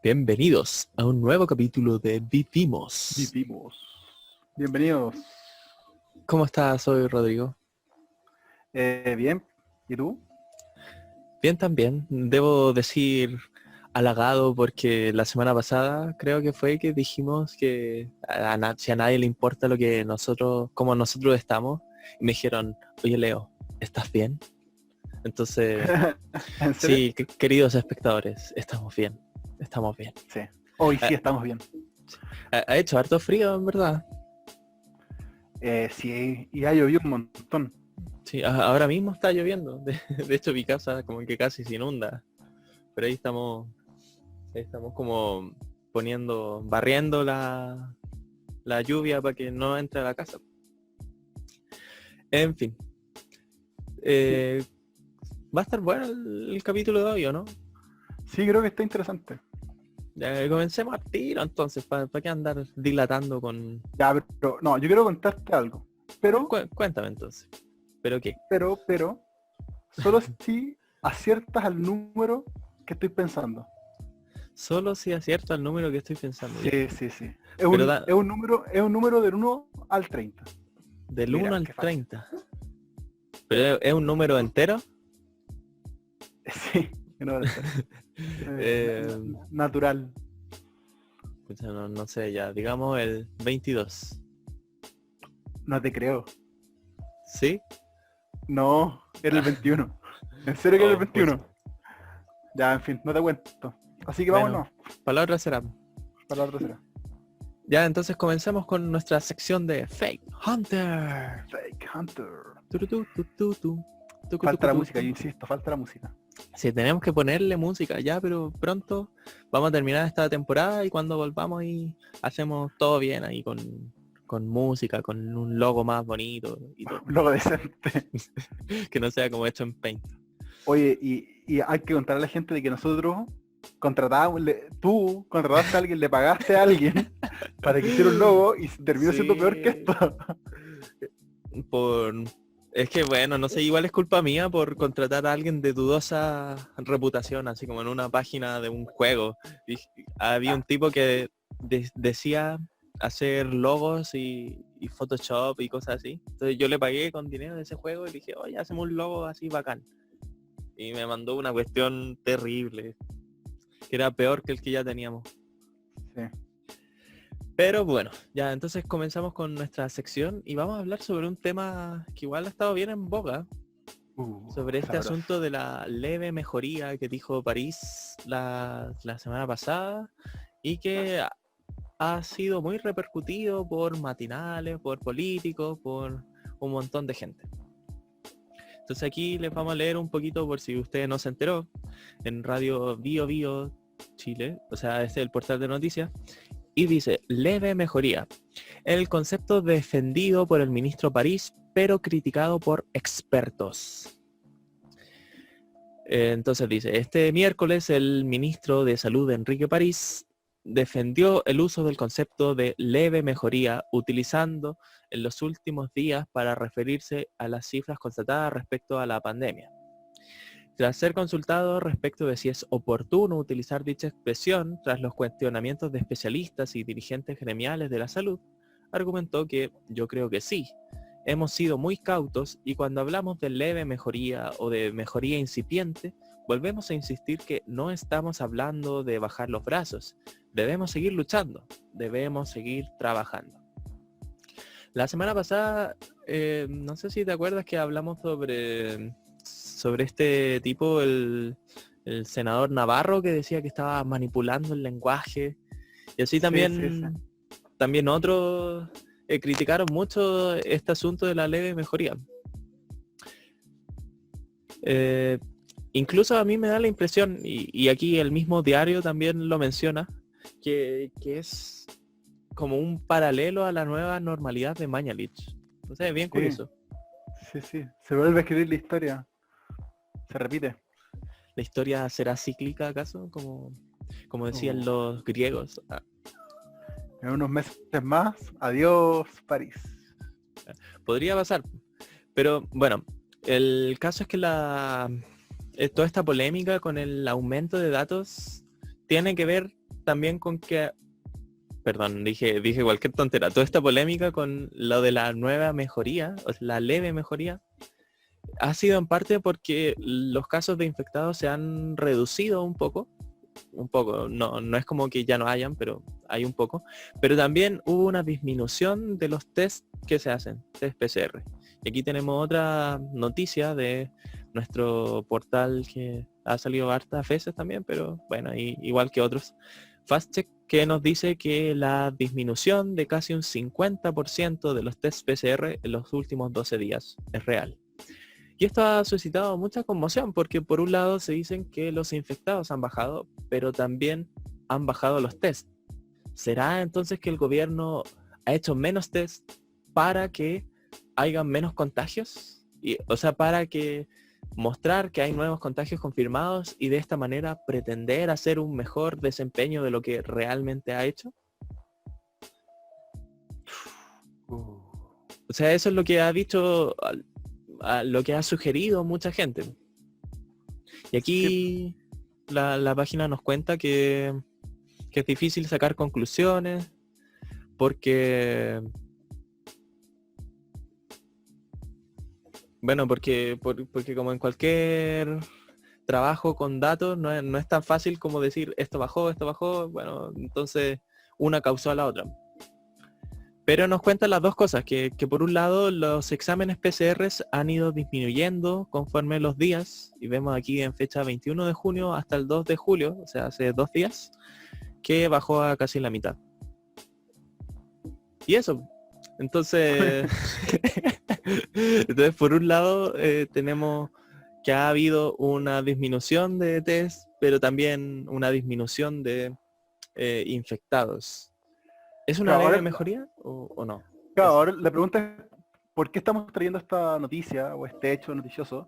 Bienvenidos a un nuevo capítulo de Vivimos. Vivimos. Bienvenidos. ¿Cómo estás hoy, Rodrigo? Bien. ¿Y tú? Bien también. Debo decir halagado porque la semana pasada creo que fue que dijimos que si a nadie le importa lo que nosotros, como nosotros estamos, y me dijeron, oye Leo, ¿estás bien? Entonces, ¿En serio? sí, queridos espectadores, estamos bien, estamos bien. Sí. Hoy Ha, sí estamos bien. ha hecho harto frío, en verdad. Sí, y ha llovido un montón. Sí, ahora mismo está lloviendo. De hecho, mi casa como que casi se inunda. Pero ahí estamos como barriendo la lluvia para que no entre a la casa. En fin, Sí, eh, va a estar bueno el capítulo de hoy, ¿o no? sí, creo que está interesante. Ya, comencemos al tiro entonces, ¿para qué andar dilatando con... Ya, pero no, yo quiero contarte algo. Pero, Cuéntame entonces. ¿Pero qué? pero, solo si aciertas al número que estoy pensando. Solo si acierto al número que estoy pensando ya. Sí, sí, sí. Es Pero un, es un número, es un número del 1 al 30. del 1 Mira, al qué fácil. 30. ¿Pero es un número entero? Sí, que no va a ser. Eh, Natural. Pucha, no sé, ya, digamos el 22. No te creo. ¿Sí? No, era el Ah, 21. ¿En serio que era el oh, pucha. 21? Ya, en fin, no te cuento. Así que Bueno, vámonos palabras será. para la tercera. Ya, entonces comencemos con nuestra sección de Fake Hunter. Fake Hunter. Turutu, tu, tu, tu, tucu, Falta tucu, la tu, música, tu. yo insisto, falta la música. Sí, tenemos que ponerle música ya, pero pronto vamos a terminar esta temporada y cuando volvamos y hacemos todo bien ahí con música, con un logo más bonito y todo. Logo decente. Que no sea como hecho en Paint. Oye, y hay que contar a la gente de que nosotros contratamos, tú contrataste a alguien, le pagaste a alguien para que hiciera un logo y terminó siendo peor que Sí. esto. por Es que bueno, no sé, igual es culpa mía por contratar a alguien de dudosa reputación, así como en una página de un juego. Y había un tipo que decía hacer logos y Photoshop y cosas así. Entonces yo le pagué con dinero de ese juego y dije, oye, hacemos un logo así bacán. Y me mandó una cuestión terrible, que era peor que el que ya teníamos. Sí. Pero bueno, ya entonces comenzamos con nuestra sección y vamos a hablar sobre un tema que igual ha estado bien en boga, sobre este Sabroso. asunto de la leve mejoría que dijo París la semana pasada y que ha sido muy repercutido por matinales, por políticos, por un montón de gente. Entonces aquí les vamos a leer un poquito por si usted no se enteró, en Radio Bio Bio Chile, o sea, este es el portal de noticias, y dice, leve mejoría. El concepto defendido por el ministro París, pero criticado por expertos. Entonces dice, este miércoles el ministro de Salud, Enrique París, defendió el uso del concepto de leve mejoría utilizando en los últimos días para referirse a las cifras constatadas respecto a la pandemia. Tras ser consultado respecto de si es oportuno utilizar dicha expresión, tras los cuestionamientos de especialistas y dirigentes gremiales de la salud, argumentó que yo creo que sí. Hemos sido muy cautos y cuando hablamos de leve mejoría o de mejoría incipiente, volvemos a insistir que no estamos hablando de bajar los brazos. Debemos seguir luchando, debemos seguir trabajando. La semana pasada, no sé si te acuerdas que hablamos sobre este tipo, el senador Navarro, que decía que estaba manipulando el lenguaje. Y así Sí, sí, sí. también otros criticaron mucho este asunto de la leve mejoría. Eh, Incluso a mí me da la impresión, y aquí el mismo diario también lo menciona, que es como un paralelo a la nueva normalidad de Mañalich. No sé, bien Sí, curioso. sí, sí. Se vuelve a escribir la historia. Se repite. ¿La historia será cíclica acaso? Como decían Uh, los griegos. en unos meses más, adiós, París. Podría pasar. Pero bueno, el caso es que toda esta polémica con el aumento de datos tiene que ver también con que, perdón, dije cualquier tontera, toda esta polémica con lo de la nueva mejoría, o sea, la leve mejoría, ha sido en parte porque los casos de infectados se han reducido un poco, no es como que ya no hayan, pero hay un poco, pero también hubo una disminución de los test que se hacen, test PCR. Y aquí tenemos otra noticia de nuestro portal que ha salido hartas veces también, pero bueno, igual que otros, FastCheck, que nos dice que la disminución de casi un 50% de los test PCR en los últimos 12 días es real. Y esto ha suscitado mucha conmoción porque por un lado se dicen que los infectados han bajado, pero también han bajado los test. ¿Será entonces que el gobierno ha hecho menos test para que hayan menos contagios? O sea, para que mostrar que hay nuevos contagios confirmados y de esta manera pretender hacer un mejor desempeño de lo que realmente ha hecho. O sea, eso es lo que ha dicho, lo que ha sugerido mucha gente. Y aquí la página nos cuenta que es difícil sacar conclusiones porque porque como en cualquier trabajo con datos no es tan fácil como decir esto bajó, bueno, entonces una causó a la otra. Pero nos cuentan las dos cosas, que por un lado los exámenes PCRs han ido disminuyendo conforme los días, y vemos aquí en fecha 21 de junio hasta el 2 de julio, o sea, hace 2 días, que bajó a casi la mitad. Y eso, entonces, por un lado tenemos que ha habido una disminución de test, pero también una disminución de infectados. ¿Es una leve mejoría o no? Claro, ahora la pregunta es, ¿por qué estamos trayendo esta noticia o este hecho noticioso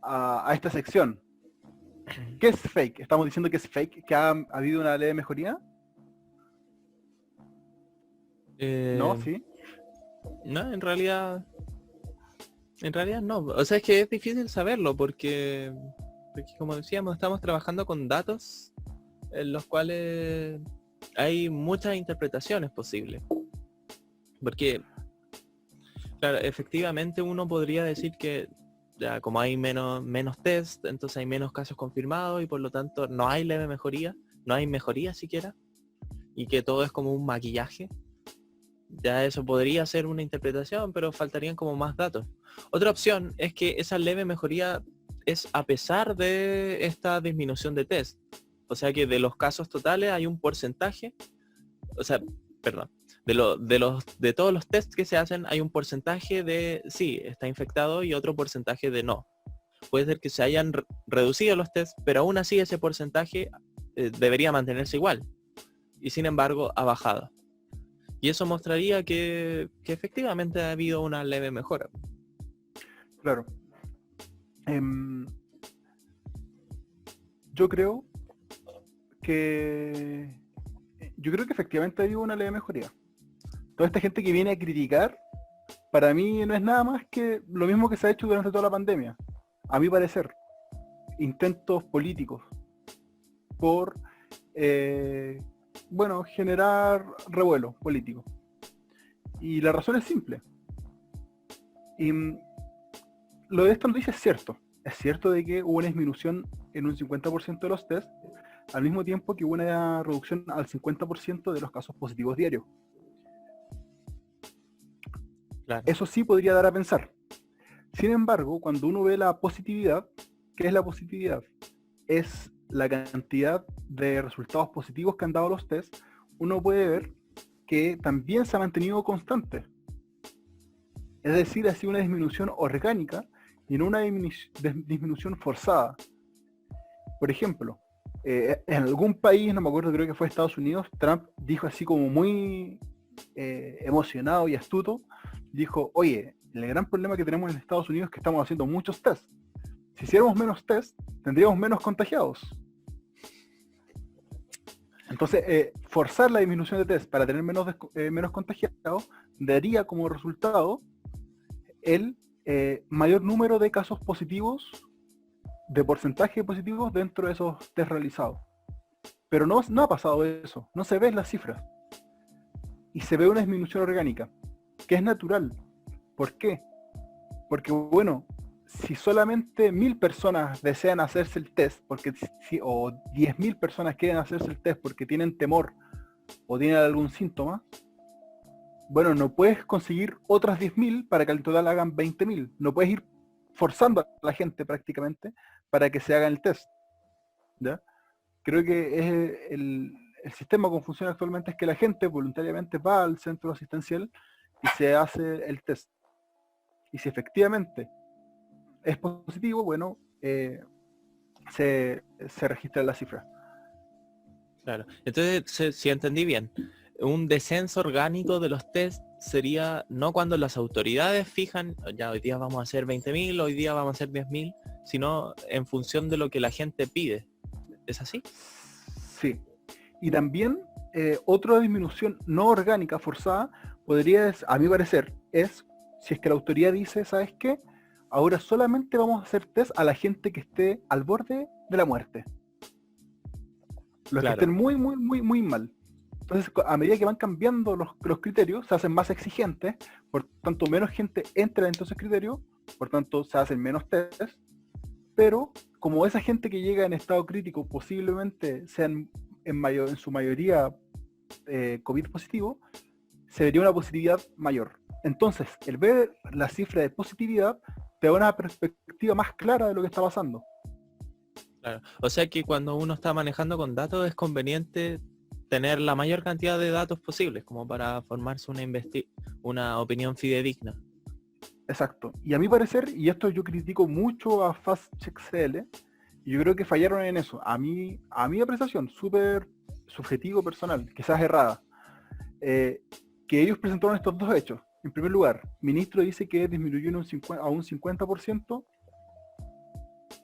a esta sección? ¿Qué es fake? ¿Estamos diciendo que es fake? ¿Que ha habido una leve mejoría? ¿No? ¿Sí? No, en realidad no. O sea, es que es difícil saberlo porque como decíamos, estamos trabajando con datos en los cuales hay muchas interpretaciones posibles. Porque, claro, efectivamente uno podría decir que ya como hay menos test, entonces hay menos casos confirmados y por lo tanto no hay leve mejoría, no hay mejoría siquiera, y que todo es como un maquillaje. Ya eso podría ser una interpretación, pero faltarían como más datos. Otra opción es que esa leve mejoría es a pesar de esta disminución de test. O sea que de los casos totales hay un porcentaje, o sea, perdón, de todos los tests que se hacen hay un porcentaje de sí, está infectado y otro porcentaje de no. Puede ser que se hayan reducido los tests, pero aún así ese porcentaje debería mantenerse igual. Y sin embargo ha bajado. Y eso mostraría que efectivamente ha habido una leve mejora. Claro. Yo creo que efectivamente ha habido una leve mejoría. Toda esta gente que viene a criticar, para mí no es nada más que lo mismo que se ha hecho durante toda la pandemia. A mi parecer, intentos políticos por generar revuelo político. Y la razón es simple. Y lo de esta noticia es cierto. Es cierto de que hubo una disminución en un 50% de los test, al mismo tiempo que hubo una reducción al 50% de los casos positivos diarios. Claro. Eso sí podría dar a pensar. Sin embargo, cuando uno ve la positividad, ¿qué es la positividad? Es la cantidad de resultados positivos que han dado los test. Uno puede ver que también se ha mantenido constante. Es decir, ha sido una disminución orgánica y no una disminución forzada. Por ejemplo, en algún país, no me acuerdo, creo que fue Estados Unidos, Trump dijo así como muy emocionado y astuto, dijo, oye, el gran problema que tenemos en Estados Unidos es que estamos haciendo muchos tests. Si hiciéramos menos tests, tendríamos menos contagiados. Entonces, forzar la disminución de test para tener menos contagiados daría como resultado el mayor número de casos positivos, de porcentaje de positivos dentro de esos test realizados. Pero no ha pasado eso, no se ven las cifras. Y se ve una disminución orgánica, que es natural. ¿Por qué? Porque, bueno, si solamente 1000 personas desean hacerse el test, o 10.000 personas quieren hacerse el test porque tienen temor o tienen algún síntoma, bueno, no puedes conseguir otras 10.000 para que al total hagan 20.000. No puedes ir forzando a la gente prácticamente para que se hagan el test. ¿Ya? Creo que es el sistema como funciona actualmente es que la gente voluntariamente va al centro asistencial y se hace el test. Y si efectivamente es positivo, bueno, se registra la cifra. Claro. Entonces, si entendí bien, un descenso orgánico de los test sería no cuando las autoridades fijan, ya hoy día vamos a hacer 20.000, hoy día vamos a hacer 10.000, sino en función de lo que la gente pide. ¿Es así? Sí. Y también otra disminución no orgánica forzada podría, a mi parecer, es si es que la autoridad dice, ¿sabes qué? Ahora solamente vamos a hacer test a la gente que esté al borde de la muerte. Los Claro. que estén muy, muy, muy, muy mal. Entonces, a medida que van cambiando los criterios, se hacen más exigentes, por tanto, menos gente entra en esos criterios, por tanto, se hacen menos test, pero como esa gente que llega en estado crítico posiblemente sean en su mayoría COVID positivo, se vería una positividad mayor. Entonces, el ver la cifra de positividad te da una perspectiva más clara de lo que está pasando. Claro. O sea que cuando uno está manejando con datos es conveniente tener la mayor cantidad de datos posibles como para formarse una opinión fidedigna. Exacto. Y a mi parecer, y esto yo critico mucho a FastCheckCL, y yo creo que fallaron en eso. A mi apreciación, súper subjetivo personal, quizás errada, que ellos presentaron estos dos hechos. En primer lugar, el ministro dice que disminuyó a un 50%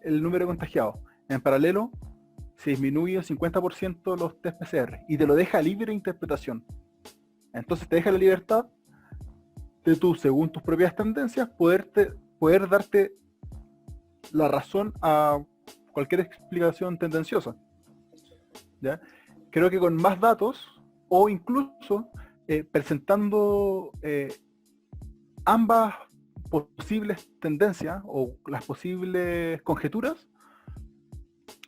el número de contagiados. En paralelo, se disminuye un 50% los test PCR y te lo deja a libre interpretación. Entonces te deja la libertad de tú, según tus propias tendencias, poder darte la razón a cualquier explicación tendenciosa. ¿Ya? Creo que con más datos, o incluso presentando ambas posibles tendencias o las posibles conjeturas,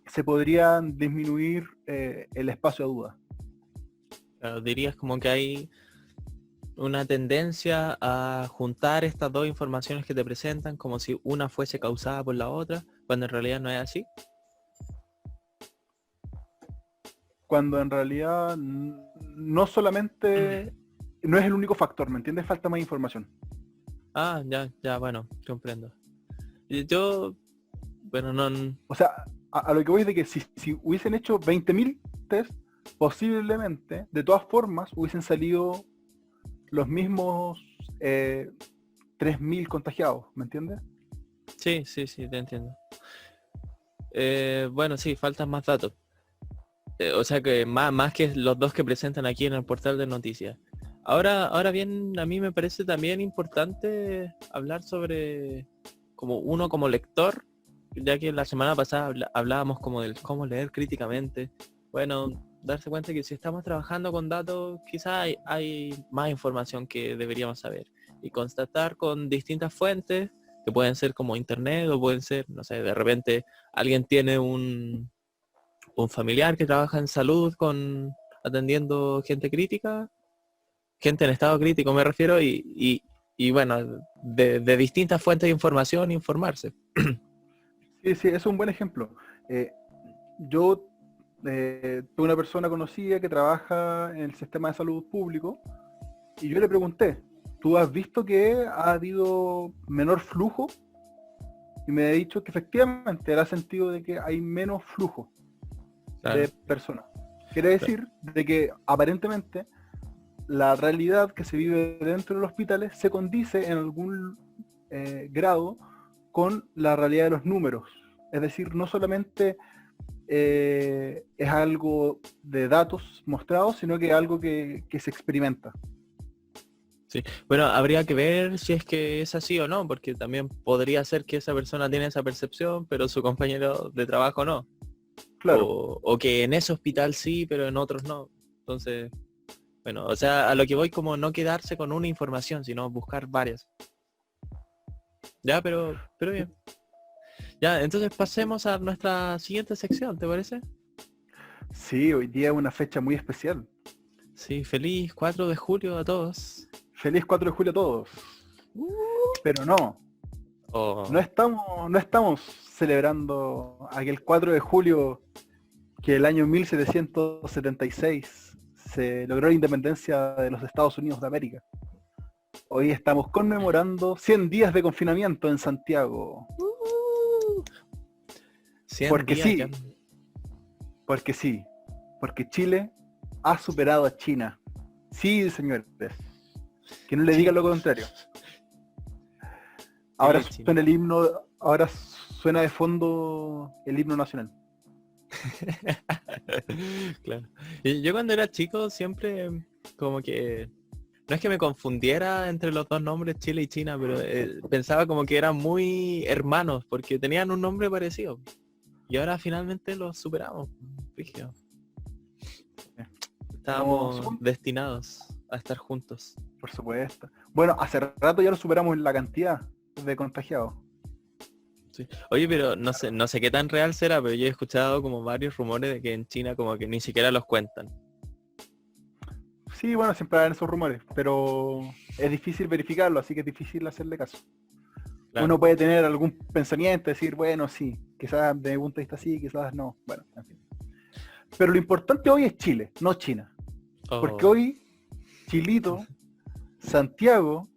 se podrían disminuir el espacio a duda. Claro, dirías como que hay una tendencia a juntar estas dos informaciones que te presentan como si una fuese causada por la otra, cuando en realidad no es así. Cuando en realidad no solamente, no es el único factor, ¿me entiendes? Falta más información. Ah, ya, bueno, comprendo. Y yo, bueno, no... O sea, a lo que voy es de que si hubiesen hecho 20.000 test, posiblemente, de todas formas, hubiesen salido los mismos 3.000 contagiados, ¿me entiendes? Sí, te entiendo. Bueno, sí, faltan más datos. O sea que más que los dos que presentan aquí en el portal de noticias. Ahora bien, a mí me parece también importante hablar sobre como uno como lector, ya que la semana pasada hablábamos como del cómo leer críticamente. Bueno, darse cuenta que si estamos trabajando con datos, quizás hay más información que deberíamos saber. Y constatar con distintas fuentes, que pueden ser como internet o pueden ser, no sé, de repente alguien tiene un familiar que trabaja en salud atendiendo gente crítica, gente en estado crítico me refiero, y bueno, de distintas fuentes de información informarse. Sí, es un buen ejemplo. Yo tuve una persona conocida que trabaja en el sistema de salud público y yo le pregunté, ¿tú has visto que ha habido menor flujo? Y me ha dicho que efectivamente era sentido de que hay menos flujo de personas. Quiere decir de que aparentemente la realidad que se vive dentro de los hospitales se condice en algún grado con la realidad de los números. Es decir, no solamente es algo de datos mostrados, sino que es algo que se experimenta. Sí, bueno, habría que ver si es que es así o no, porque también podría ser que esa persona tiene esa percepción, pero su compañero de trabajo no. Claro. O que en ese hospital sí, pero en otros no. Entonces, bueno, o sea, a lo que voy como no quedarse con una información, sino buscar varias. Ya, pero bien. Ya, entonces pasemos a nuestra siguiente sección, ¿te parece? Sí, hoy día es una fecha muy especial. Sí, feliz 4 de julio a todos. Feliz 4 de julio a todos. Pero no Oh, no estamos celebrando aquel 4 de julio que el año 1776 se logró la independencia de los Estados Unidos de América. Hoy estamos conmemorando 100 días de confinamiento en Santiago. 100 Porque días ya. sí, porque sí, porque Chile ha superado a China. Sí, señores, que no le digan Chile, lo contrario. Ahora Chile, Chile. suena el himno, ahora suena de fondo el himno nacional. Claro. Y yo cuando era chico siempre como que no es que me confundiera entre los dos nombres Chile y China, pero pensaba como que eran muy hermanos porque tenían un nombre parecido. Y ahora finalmente los superamos. Rígido. Como, Estábamos destinados a estar juntos. por supuesto. Bueno, hace rato ya lo superamos en la cantidad de contagiados. Sí. Oye, pero no sé qué tan real será, pero yo he escuchado como varios rumores de que en China como que ni siquiera los cuentan. Sí, bueno, siempre hay esos rumores, pero es difícil verificarlo, así que es difícil hacerle caso. Claro. Uno puede tener algún pensamiento, decir, bueno, sí, quizás de mi punto de vista sí, quizás no. Bueno, en fin. Pero lo importante hoy es Chile, no China. Porque Oh, hoy, Chilito, Santiago,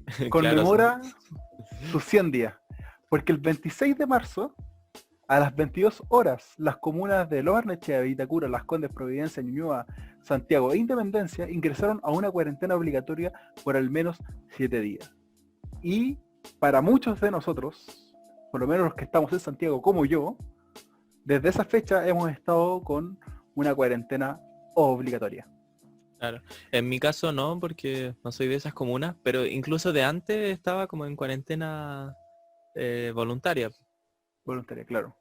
claro. conmemora sus 100 días. Porque el 26 de marzo, a las 22 horas, las comunas de Lo Barnechea, Vitacura, Las Condes, Providencia, Ñuñoa, Santiago e Independencia ingresaron a una cuarentena obligatoria por al menos 7 días. Y para muchos de nosotros, por lo menos los que estamos en Santiago como yo, desde esa fecha hemos estado con una cuarentena obligatoria. Claro. En mi caso no, porque no soy de esas comunas, pero incluso de antes estaba como en cuarentena voluntaria. Voluntaria, claro.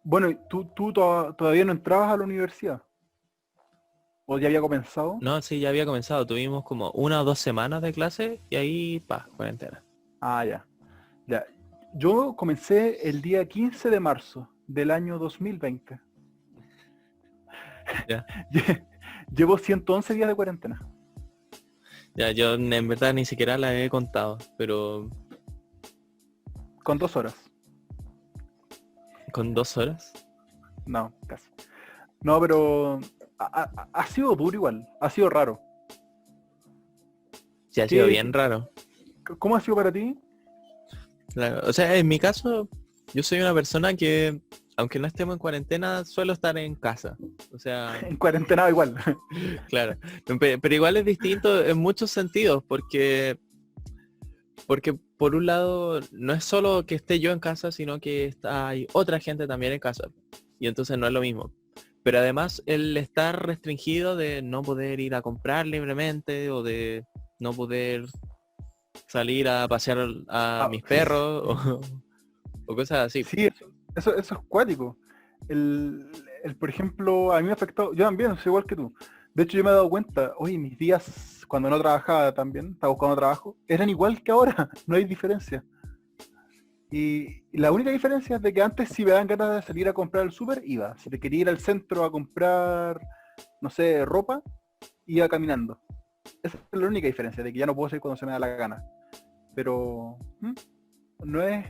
Bueno, ¿tú todavía no entrabas a la universidad? ¿O ya había comenzado? No, sí, ya había comenzado. Tuvimos como 1 o 2 semanas de clase y ahí, cuarentena. Ah, ya. Ya. Yo comencé el día 15 de marzo del año 2020. Ya. Llevo 111 días de cuarentena. Ya, yo en verdad ni siquiera la he contado, pero Con 2 horas. con 2 horas. No, casi. No, pero ha sido duro igual. Ha sido raro. Sí, ha sido ¿Qué, bien raro. ¿Cómo ha sido para ti? Claro, o sea, en mi caso, yo soy una persona que, aunque no estemos en cuarentena, suelo estar en casa. O sea, En cuarentena igual. claro. Pero igual es distinto en muchos sentidos, porque por un lado no es solo que esté yo en casa, sino que hay otra gente también en casa. Y entonces no es lo mismo. Pero además el estar restringido de no poder ir a comprar libremente o de no poder salir a pasear a Ah, mis perros o cosas así. sí, eso es cuático. Por ejemplo, a mí me ha afectado, yo también, soy igual que tú. De hecho, yo me he dado cuenta, oye, mis días cuando no trabajaba también, estaba buscando trabajo, eran igual que ahora, no hay diferencia. Y la única diferencia es de que antes si me dan ganas de salir a comprar al súper, iba. Si te quería ir al centro a comprar, no sé, ropa, iba caminando. Esa es la única diferencia, de que ya no puedo salir cuando se me da la gana. Pero no es,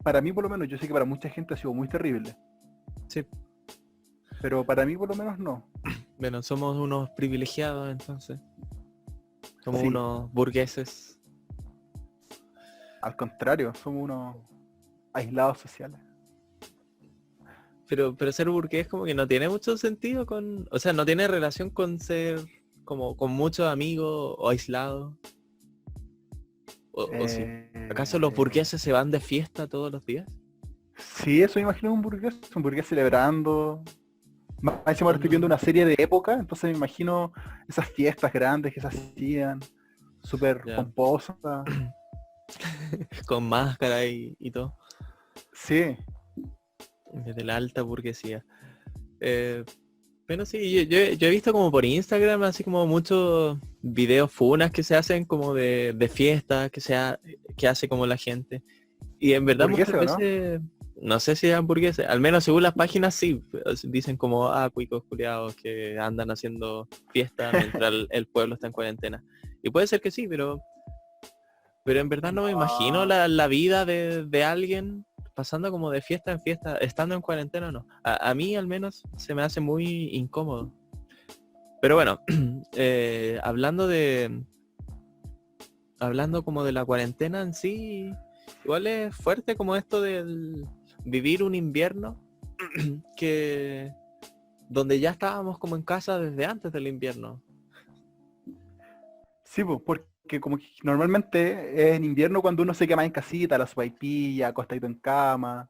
para mí por lo menos, yo sé que para mucha gente ha sido muy terrible, Sí. pero para mí por lo menos no. Bueno, somos unos privilegiados entonces. Somos Sí, unos burgueses. al contrario, somos unos aislados sociales. Pero ser burgués como que no tiene mucho sentido con... O sea, no tiene relación con ser como con muchos amigos o aislados. O sí. ¿Acaso los Eh, burgueses se van de fiesta todos los días? sí, eso imagino un burgués celebrando. Más encima ahora estoy viendo Mm, una serie de época, entonces me imagino esas fiestas grandes que se hacían, súper ya. pomposas. Con máscara y todo. Sí, Desde la alta burguesía. Pero sí, yo he visto como por Instagram así como muchos videos funas que se hacen como de fiestas que hace como la gente. Y en verdad muchas ¿Burguesa o no? veces, no sé si es hamburguesas, al menos según las páginas sí, dicen como, cuicos culiados que andan haciendo fiesta mientras el pueblo está en cuarentena. Y puede ser que sí, pero en verdad no me imagino No. la vida de alguien pasando como de fiesta en fiesta, estando en cuarentena, no. A mí al menos se me hace muy incómodo. Pero bueno, hablando como de la cuarentena en sí, igual es fuerte como esto del vivir un invierno que donde ya estábamos como en casa desde antes del invierno. Sí, pues, porque como que normalmente es en invierno cuando uno se quema en casita, la sopaipilla, acostadito en cama.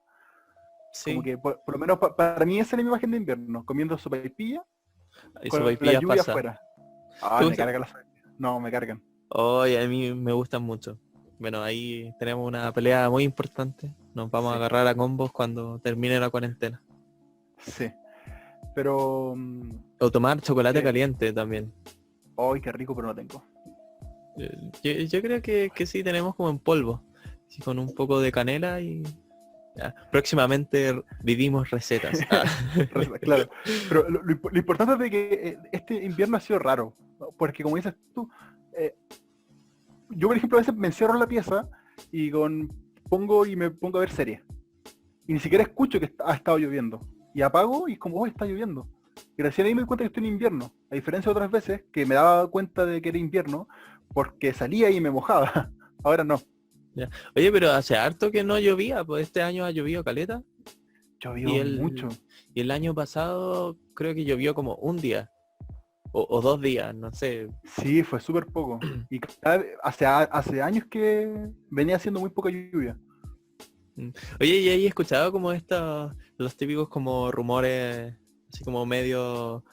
Como Sí, que por lo menos para mí esa es mi imagen de invierno, comiendo sopaipilla y con la sopaipillas lluvia pasa. afuera. ¿Te Ay, me gusta? cargan las sopaipillas. No, me cargan. Hoy a mí me gustan mucho. Bueno, ahí tenemos una pelea muy importante. Nos vamos a Sí, agarrar a combos cuando termine la cuarentena. sí. Pero, O tomar chocolate eh, caliente también. ay, qué rico, pero no tengo. Yo creo que sí tenemos como en polvo. Así con un poco de canela y ya. Próximamente vivimos recetas. Claro. Pero lo importante es de que este invierno ha sido raro. ¿No? Porque como dices tú, eh, yo por ejemplo a veces me encierro en la pieza y pongo y me pongo a ver series. Y ni siquiera escucho que ha estado lloviendo. Y apago y es como, oh, está lloviendo. Y recién ahí me doy cuenta que estoy en invierno. A diferencia de otras veces que me daba cuenta de que era invierno porque salía y me mojaba. Ahora no. Ya. Oye, pero hace harto que no llovía, pues este año ha llovido caleta y Llovió el, mucho. y el año pasado creo que llovió como un día o 2 días, no sé. Sí, fue súper poco. Y hace años que venía haciendo muy poca lluvia. Mm. Oye, ¿y ahí he escuchado como los típicos como rumores, así como medio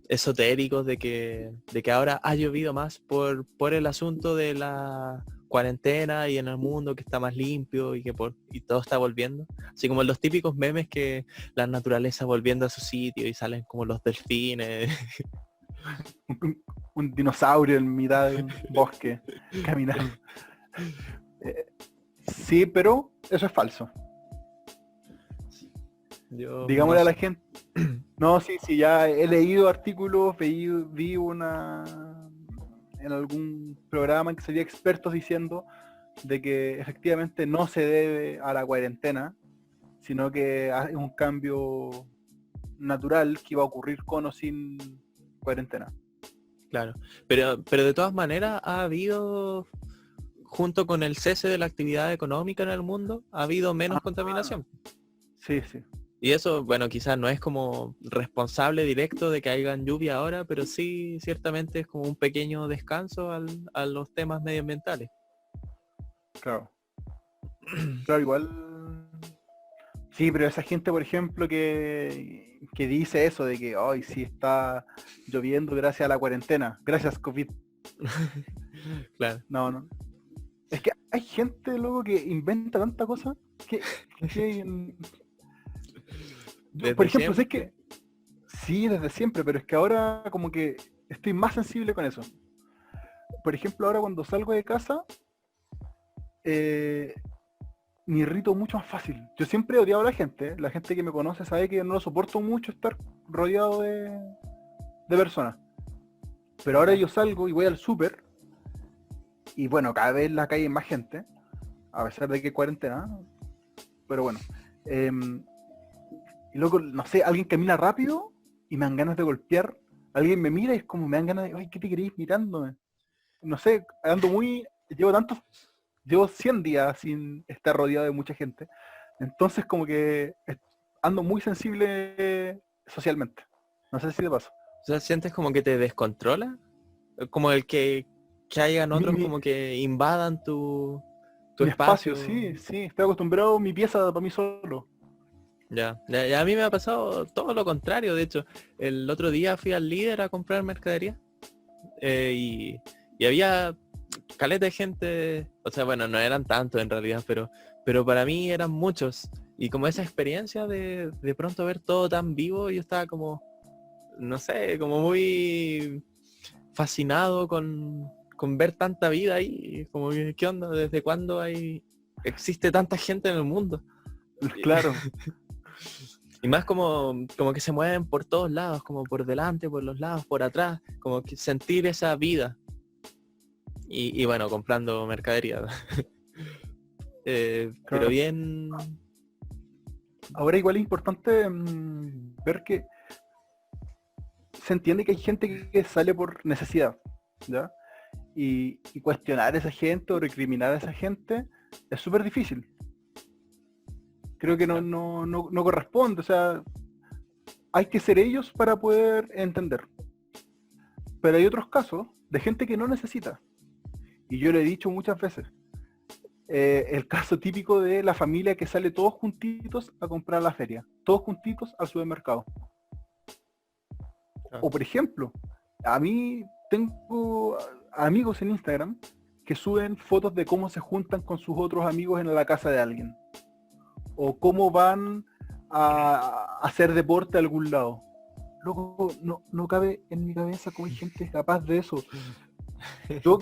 esotéricos de que ahora ha llovido más por el asunto de la cuarentena y en el mundo que está más limpio y todo está volviendo? Así como los típicos memes que la naturaleza volviendo a su sitio y salen como los delfines. Un dinosaurio en mitad de un bosque caminando. Eh, sí, pero eso es falso. Yo no Digámosle a la sé. gente. No, sí, sí, ya he leído artículos, vi una en algún programa en que salía expertos diciendo de que efectivamente no se debe a la cuarentena, sino que es un cambio natural que iba a ocurrir con o sin cuarentena. Claro. Pero de todas maneras ha habido, junto con el cese de la actividad económica en el mundo, ha habido menos Ah, contaminación. sí, sí, Y eso, bueno, quizás no es como responsable directo de que hayan lluvia ahora, pero sí ciertamente es como un pequeño descanso a los temas medioambientales. claro. Claro, igual. Sí, pero esa gente, por ejemplo, que dice eso de que hoy sí está lloviendo gracias a la cuarentena, gracias COVID. Claro. No, no. Es que hay gente luego que inventa tanta cosa que por Desde ejemplo, sé siempre. que sí, desde siempre, pero es que ahora como que estoy más sensible con eso. Por ejemplo, ahora cuando salgo de casa, eh, me irrito mucho más fácil. Yo siempre he odiado a la gente. La gente que me conoce sabe que no lo soporto mucho estar rodeado de personas. Pero ahora Ya. yo salgo y voy al súper y bueno, cada vez en la calle hay más gente, a pesar de que hay cuarentena, pero bueno. Y luego, no sé, alguien camina rápido y me dan ganas de golpear. Alguien me mira y es como me dan ganas de, ay, ¿qué te queréis mirándome? No sé, llevo 100 días sin estar rodeado de mucha gente. Entonces como que ando muy sensible socialmente. No sé si te pasa. O sea, ¿sientes como que te descontrola? Como el que hayan Mi, otros mi, como que invadan tu mi espacio, espacio. sí, sí, estoy acostumbrado a mi pieza para mí solo. Ya a mí me ha pasado todo lo contrario. De hecho, el otro día fui al Líder a comprar mercadería y había caleta de gente, o sea, bueno, no eran tantos en realidad, pero para mí eran muchos. Y como esa experiencia de pronto ver todo tan vivo, yo estaba como, no sé, como muy fascinado con ver tanta vida ahí. Como que, ¿qué onda? ¿Desde cuándo existe tanta gente en el mundo? Y, Claro, y más como que se mueven por todos lados, como por delante, por los lados, por atrás, como que sentir esa vida. Y bueno, comprando mercadería. Pero claro. bien, Ahora igual es importante ver que se entiende que hay gente que sale por necesidad, ¿ya? Y cuestionar a esa gente o recriminar a esa gente es súper difícil. Creo que no corresponde, o sea, hay que ser ellos para poder entender. Pero hay otros casos de gente que no necesita. Y yo lo he dicho muchas veces. El caso típico de la familia que sale todos juntitos a comprar a la feria, todos juntitos al supermercado. O por ejemplo, a mí tengo amigos en Instagram que suben fotos de cómo se juntan con sus otros amigos en la casa de alguien. O cómo van a hacer deporte a algún lado. Loco, no cabe en mi cabeza cómo hay gente capaz de eso. Yo,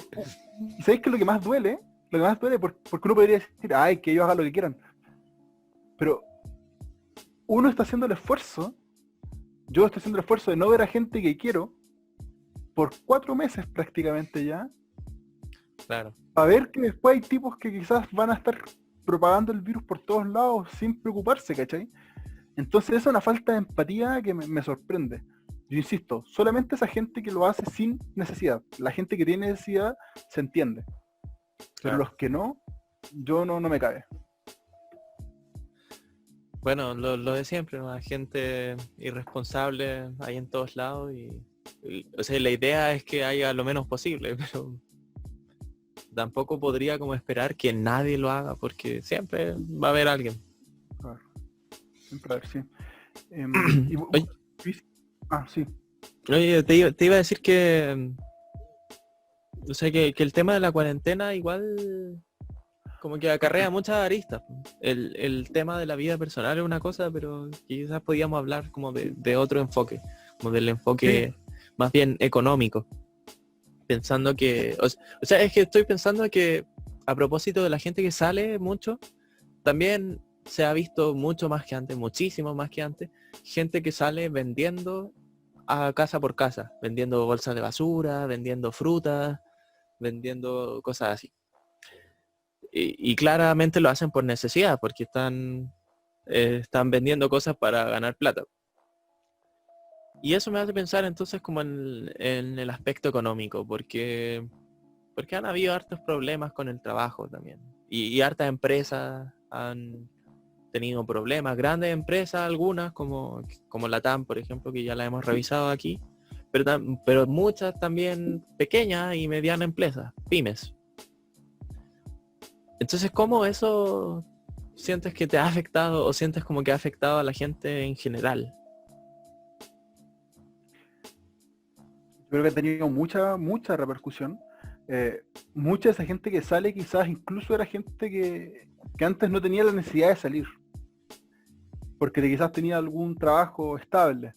¿y sabéis que lo que más duele? Lo que más duele porque uno podría decir, ay, que ellos hagan lo que quieran. Pero uno está haciendo el esfuerzo, yo estoy haciendo el esfuerzo de no ver a gente que quiero por 4 meses prácticamente ya, claro. para ver que después hay tipos que quizás van a estar propagando el virus por todos lados sin preocuparse, ¿cachai? Entonces esa es una falta de empatía que me sorprende. Yo insisto, solamente esa gente que lo hace sin necesidad. La gente que tiene necesidad se entiende. Pero Claro. los que no, yo no me cabe. Bueno, lo de siempre, ¿no? Hay gente irresponsable ahí en todos lados o sea, la idea es que haya lo menos posible, pero tampoco podría como esperar que nadie lo haga, porque siempre va a haber alguien. A ver, siempre a ver, sí. Oye, Sí. oye, te iba a decir que, o sea, que el tema de la cuarentena igual como que acarrea muchas aristas. El tema de la vida personal es una cosa, pero quizás podíamos hablar como de otro enfoque, como del enfoque Sí, más bien económico. Pensando que, o sea, es que estoy pensando que a propósito de la gente que sale mucho, también se ha visto mucho más que antes, muchísimo más que antes, gente que sale vendiendo a casa por casa, vendiendo bolsas de basura, vendiendo frutas, vendiendo cosas así. Y claramente lo hacen por necesidad, porque están vendiendo cosas para ganar plata. Y eso me hace pensar entonces como en el aspecto económico, porque han habido hartos problemas con el trabajo también. Y hartas empresas han tenido problemas, grandes empresas algunas, como la TAM, por ejemplo, que ya la hemos revisado aquí, pero muchas también pequeñas y medianas empresas, pymes. Entonces, ¿cómo eso sientes que te ha afectado o sientes como que ha afectado a la gente en general? creo que ha tenido mucha repercusión. Mucha de esa gente que sale quizás incluso era gente que antes no tenía la necesidad de salir, porque quizás tenía algún trabajo estable.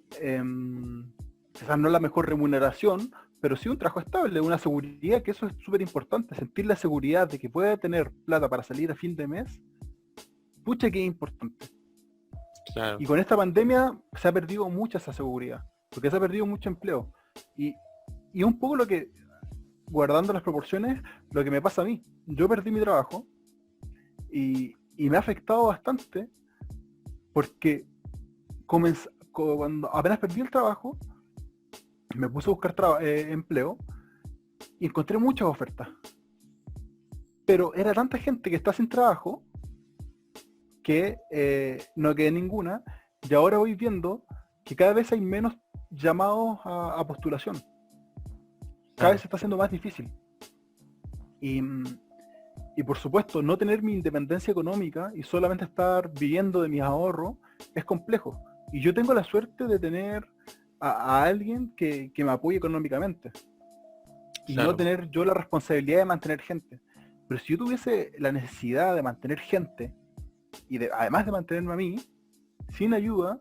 Quizás no la mejor remuneración, pero sí un trabajo estable, una seguridad, que eso es súper importante, sentir la seguridad de que puede tener plata para salir a fin de mes, pucha que es importante. Claro, Y con esta pandemia se ha perdido mucha esa seguridad, porque se ha perdido mucho empleo. Y, y un poco lo que, guardando las proporciones, lo que me pasa a mí. Yo perdí mi trabajo y me ha afectado bastante porque cuando apenas perdí el trabajo, me puse a buscar empleo y encontré muchas ofertas. Pero era tanta gente que está sin trabajo que no quedé ninguna, y ahora voy viendo que cada vez hay menos llamados a postulación. Cada vez claro, se está haciendo más difícil. Y, y por supuesto, no tener mi independencia económica y solamente estar viviendo de mis ahorros es complejo. Y yo tengo la suerte de tener a alguien que me apoye económicamente y no claro, tener yo la responsabilidad de mantener gente. Pero si yo tuviese la necesidad de mantener gente y además de mantenerme a mí, sin ayuda,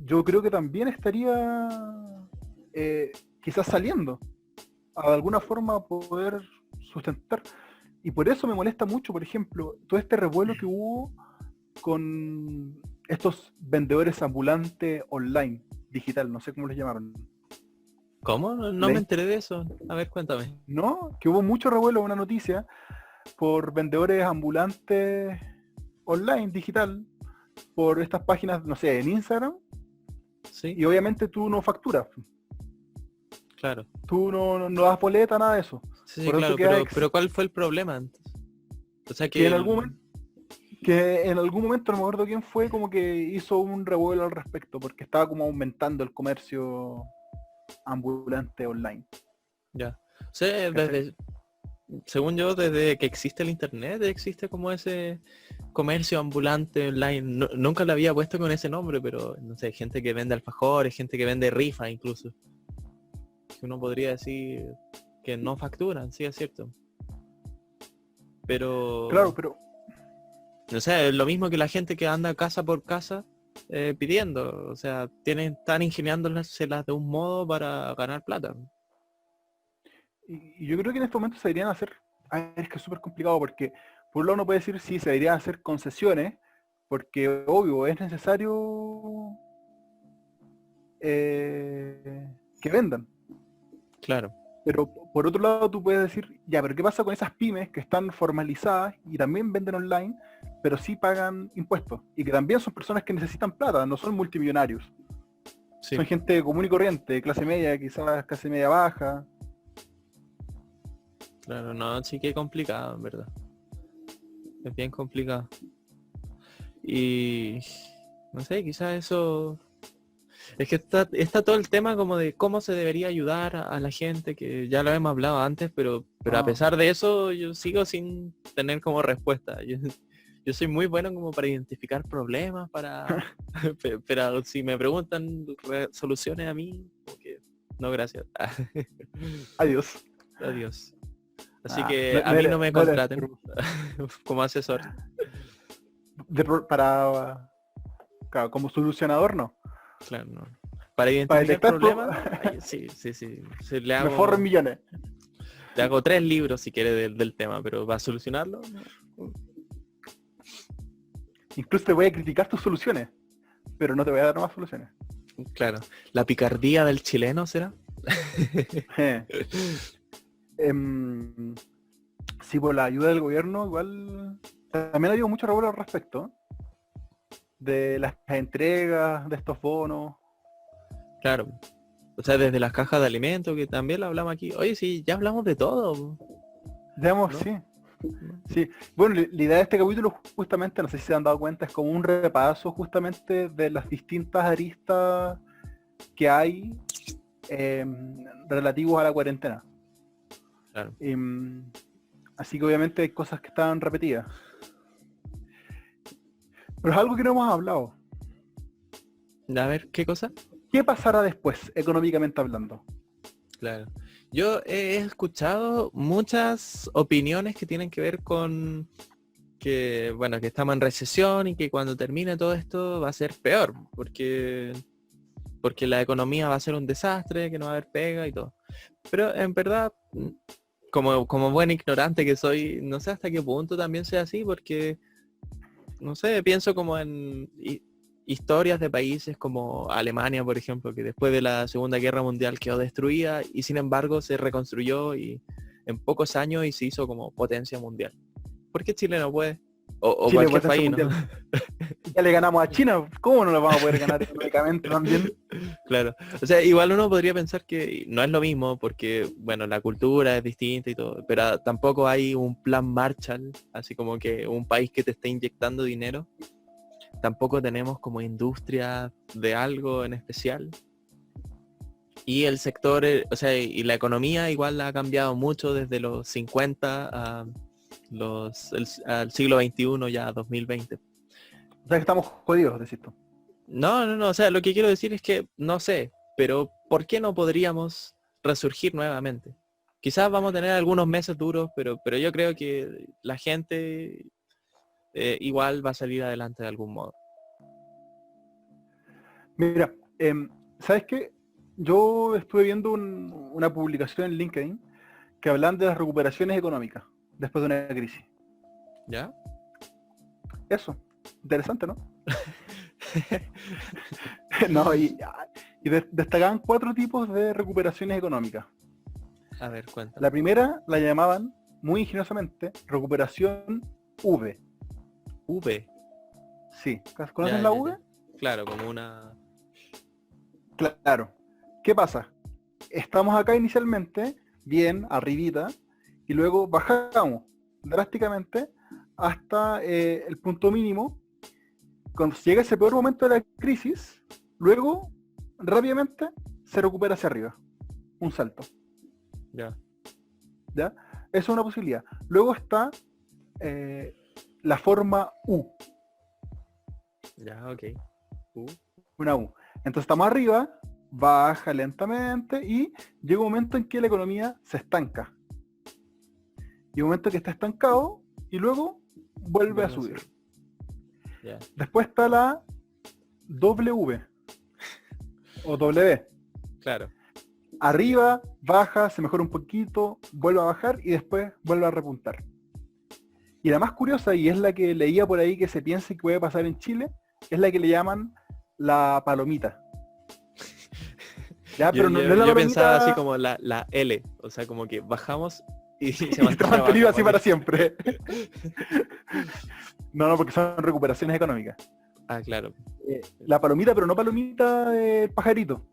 yo creo que también estaría quizás saliendo a de alguna forma poder sustentar. Y por eso me molesta mucho, por ejemplo, todo este revuelo que hubo con estos vendedores ambulantes online, digital, no sé cómo les llamaron. ¿Cómo? No me enteré de eso. A ver, cuéntame. ¿No? Que hubo mucho revuelo, una noticia, por vendedores ambulantes online, digital, por estas páginas, no sé, en Instagram, Sí, y obviamente tú no facturas, claro. tú no das boleta, nada de eso. Sí, Por lo tanto claro, queda pero ¿cuál fue el problema antes? O sea que que en algún momento, no me acuerdo quién fue, como que hizo un revuelo al respecto, porque estaba como aumentando el comercio ambulante online. ya. O sea, ¿Cachai? según yo, desde que existe el internet, existe como ese comercio ambulante online. Nunca lo había puesto con ese nombre, pero no sé, gente que vende alfajores, gente que vende rifa incluso. Que uno podría decir que no facturan, sí es cierto. Claro, Pero, pero no sé, es lo mismo que la gente que anda casa por casa pidiendo. O sea, están ingeniándoselas de un modo para ganar plata. y yo creo que en estos momentos se deberían hacer, es que es súper complicado porque por un lado uno puede decir sí, se deberían hacer concesiones, porque obvio, es necesario que vendan. Claro, Pero por otro lado tú puedes decir, ya, pero ¿qué pasa con esas pymes que están formalizadas y también venden online, pero sí pagan impuestos? Y que también son personas que necesitan plata, no son multimillonarios. sí, Son gente común y corriente, clase media, quizás clase media baja. claro, no, sí que es complicado, en verdad. Es bien complicado. Y no sé, quizás eso. Es que está todo el tema como de cómo se debería ayudar a la gente, que ya lo hemos hablado antes, pero a Ah, pesar de eso yo sigo sin tener como respuesta. Yo soy muy bueno como para identificar problemas, pero si me preguntan soluciones a mí, como que no, gracias. adiós. Adiós. Así Ah, que a mí no me no era contraten como asesor. para, claro, como solucionador no. Claro, no. Para Para identificar detectar problemas, ay, sí, sí, sí. Sí, me forro en millones. le hago 3 libros si quiere del tema, pero para solucionarlo, no. Incluso te voy a criticar tus soluciones, pero no te voy a dar más soluciones. Claro. La picardía del chileno será. Eh, em, sí, por la ayuda del gobierno, igual también ha habido mucho revuelo al respecto de las entregas de estos bonos. Claro. O sea, desde las cajas de alimentos, que también lo hablamos aquí. Oye, sí, ya hablamos de todo, Digamos, ¿no? sí, ¿No? sí. Bueno, la idea de este capítulo justamente, no sé si se han dado cuenta, es como un repaso justamente de las distintas aristas que hay relativos a la cuarentena. Claro. Así que obviamente hay cosas que están repetidas. Pero es algo que no hemos hablado. A ver, ¿qué cosa? ¿Qué pasará después, económicamente hablando? Claro. Yo he escuchado muchas opiniones que tienen que ver con que, bueno, que estamos en recesión y que cuando termine todo esto va a ser peor, porque la economía va a ser un desastre, que no va a haber pega y todo. Pero en verdad, como buen ignorante que soy, no sé hasta qué punto también sea así, porque, no sé, pienso como en historias de países como Alemania, por ejemplo, que después de la Segunda Guerra Mundial quedó destruida y sin embargo se reconstruyó y en pocos años y se hizo como potencia mundial. ¿Por qué Chile no puede? O Chile, cualquier potencia país, ¿no? mundial. Ya le ganamos a China, ¿cómo no lo vamos a poder ganar económicamente también? Claro. O sea, igual uno podría pensar que no es lo mismo porque, bueno, la cultura es distinta y todo, pero tampoco hay un plan Marshall, así como que un país que te esté inyectando dinero. Tampoco tenemos como industria de algo en especial. Y el sector, o sea, y la economía igual ha cambiado mucho desde los 50 a al siglo XXI, ya 2020. O sea que estamos jodidos, decís tú. No, o sea, lo que quiero decir es que, no sé, pero ¿por qué no podríamos resurgir nuevamente? Quizás vamos a tener algunos meses duros, pero yo creo que la gente igual va a salir adelante de algún modo. Mira, ¿sabes qué? Yo estuve viendo una publicación en LinkedIn que hablan de las recuperaciones económicas después de una crisis. ¿Ya? Eso, interesante, ¿no? No, destacaban 4 tipos de recuperaciones económicas. A ver, cuéntame. La primera la llamaban, muy ingeniosamente, recuperación V. V. Sí, ¿conoces Ya, la ya, V? ya. Claro, como una... Claro. ¿Qué pasa? Estamos acá inicialmente, bien, arribita, y luego bajamos drásticamente hasta el punto mínimo. Cuando llega ese peor momento de la crisis, luego rápidamente se recupera hacia arriba. Un salto. Ya. ¿Ya? Esa es una posibilidad. Luego está la forma U. Ya, ok. Una U. Entonces estamos arriba, baja lentamente y llega un momento en que la economía se estanca. Y un momento que está estancado y luego vuelve a subir. Ya. Después está la W o W. Claro. Arriba, baja, se mejora un poquito, vuelve a bajar y después vuelve a repuntar. Y la más curiosa, y es la que leía por ahí que se piensa que puede pasar en Chile, es la que le llaman la palomita. Ya, pero no es la yo palomita... pensaba así como la L, o sea, como que bajamos y se y te mantiene mantenido abajo, así para siempre. No, porque son recuperaciones económicas. Ah, claro. La palomita, pero no palomita de pajarito,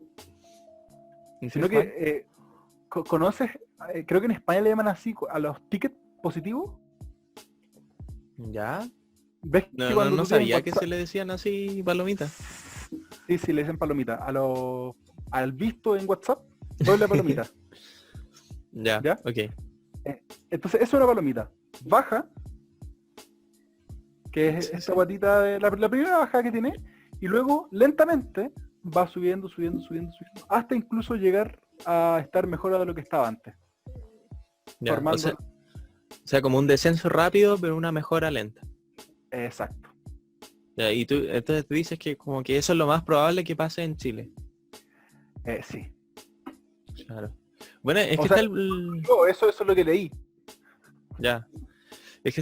sino que conoces, creo que en España le llaman así a los tickets positivos. ¿Ya? ¿Ves que cuando No tú tienes sabía que WhatsApp... se le decían así palomitas. Sí, le dicen palomita. Al visto en WhatsApp, doble palomita. Ya, ¿Ya? ok. Entonces, eso es una palomita. Baja, que es Sí, esta sí. guatita de la primera bajada que tiene, y luego lentamente va subiendo, hasta incluso llegar a estar mejor de lo que estaba antes. Ya, Formando... o sea, como un descenso rápido, pero una mejora lenta. Exacto. Ya, y tú entonces dices que como que eso es lo más probable que pase en Chile. Sí. Claro. Bueno, es O que sea, está el... eso es lo que leí. Ya. Es que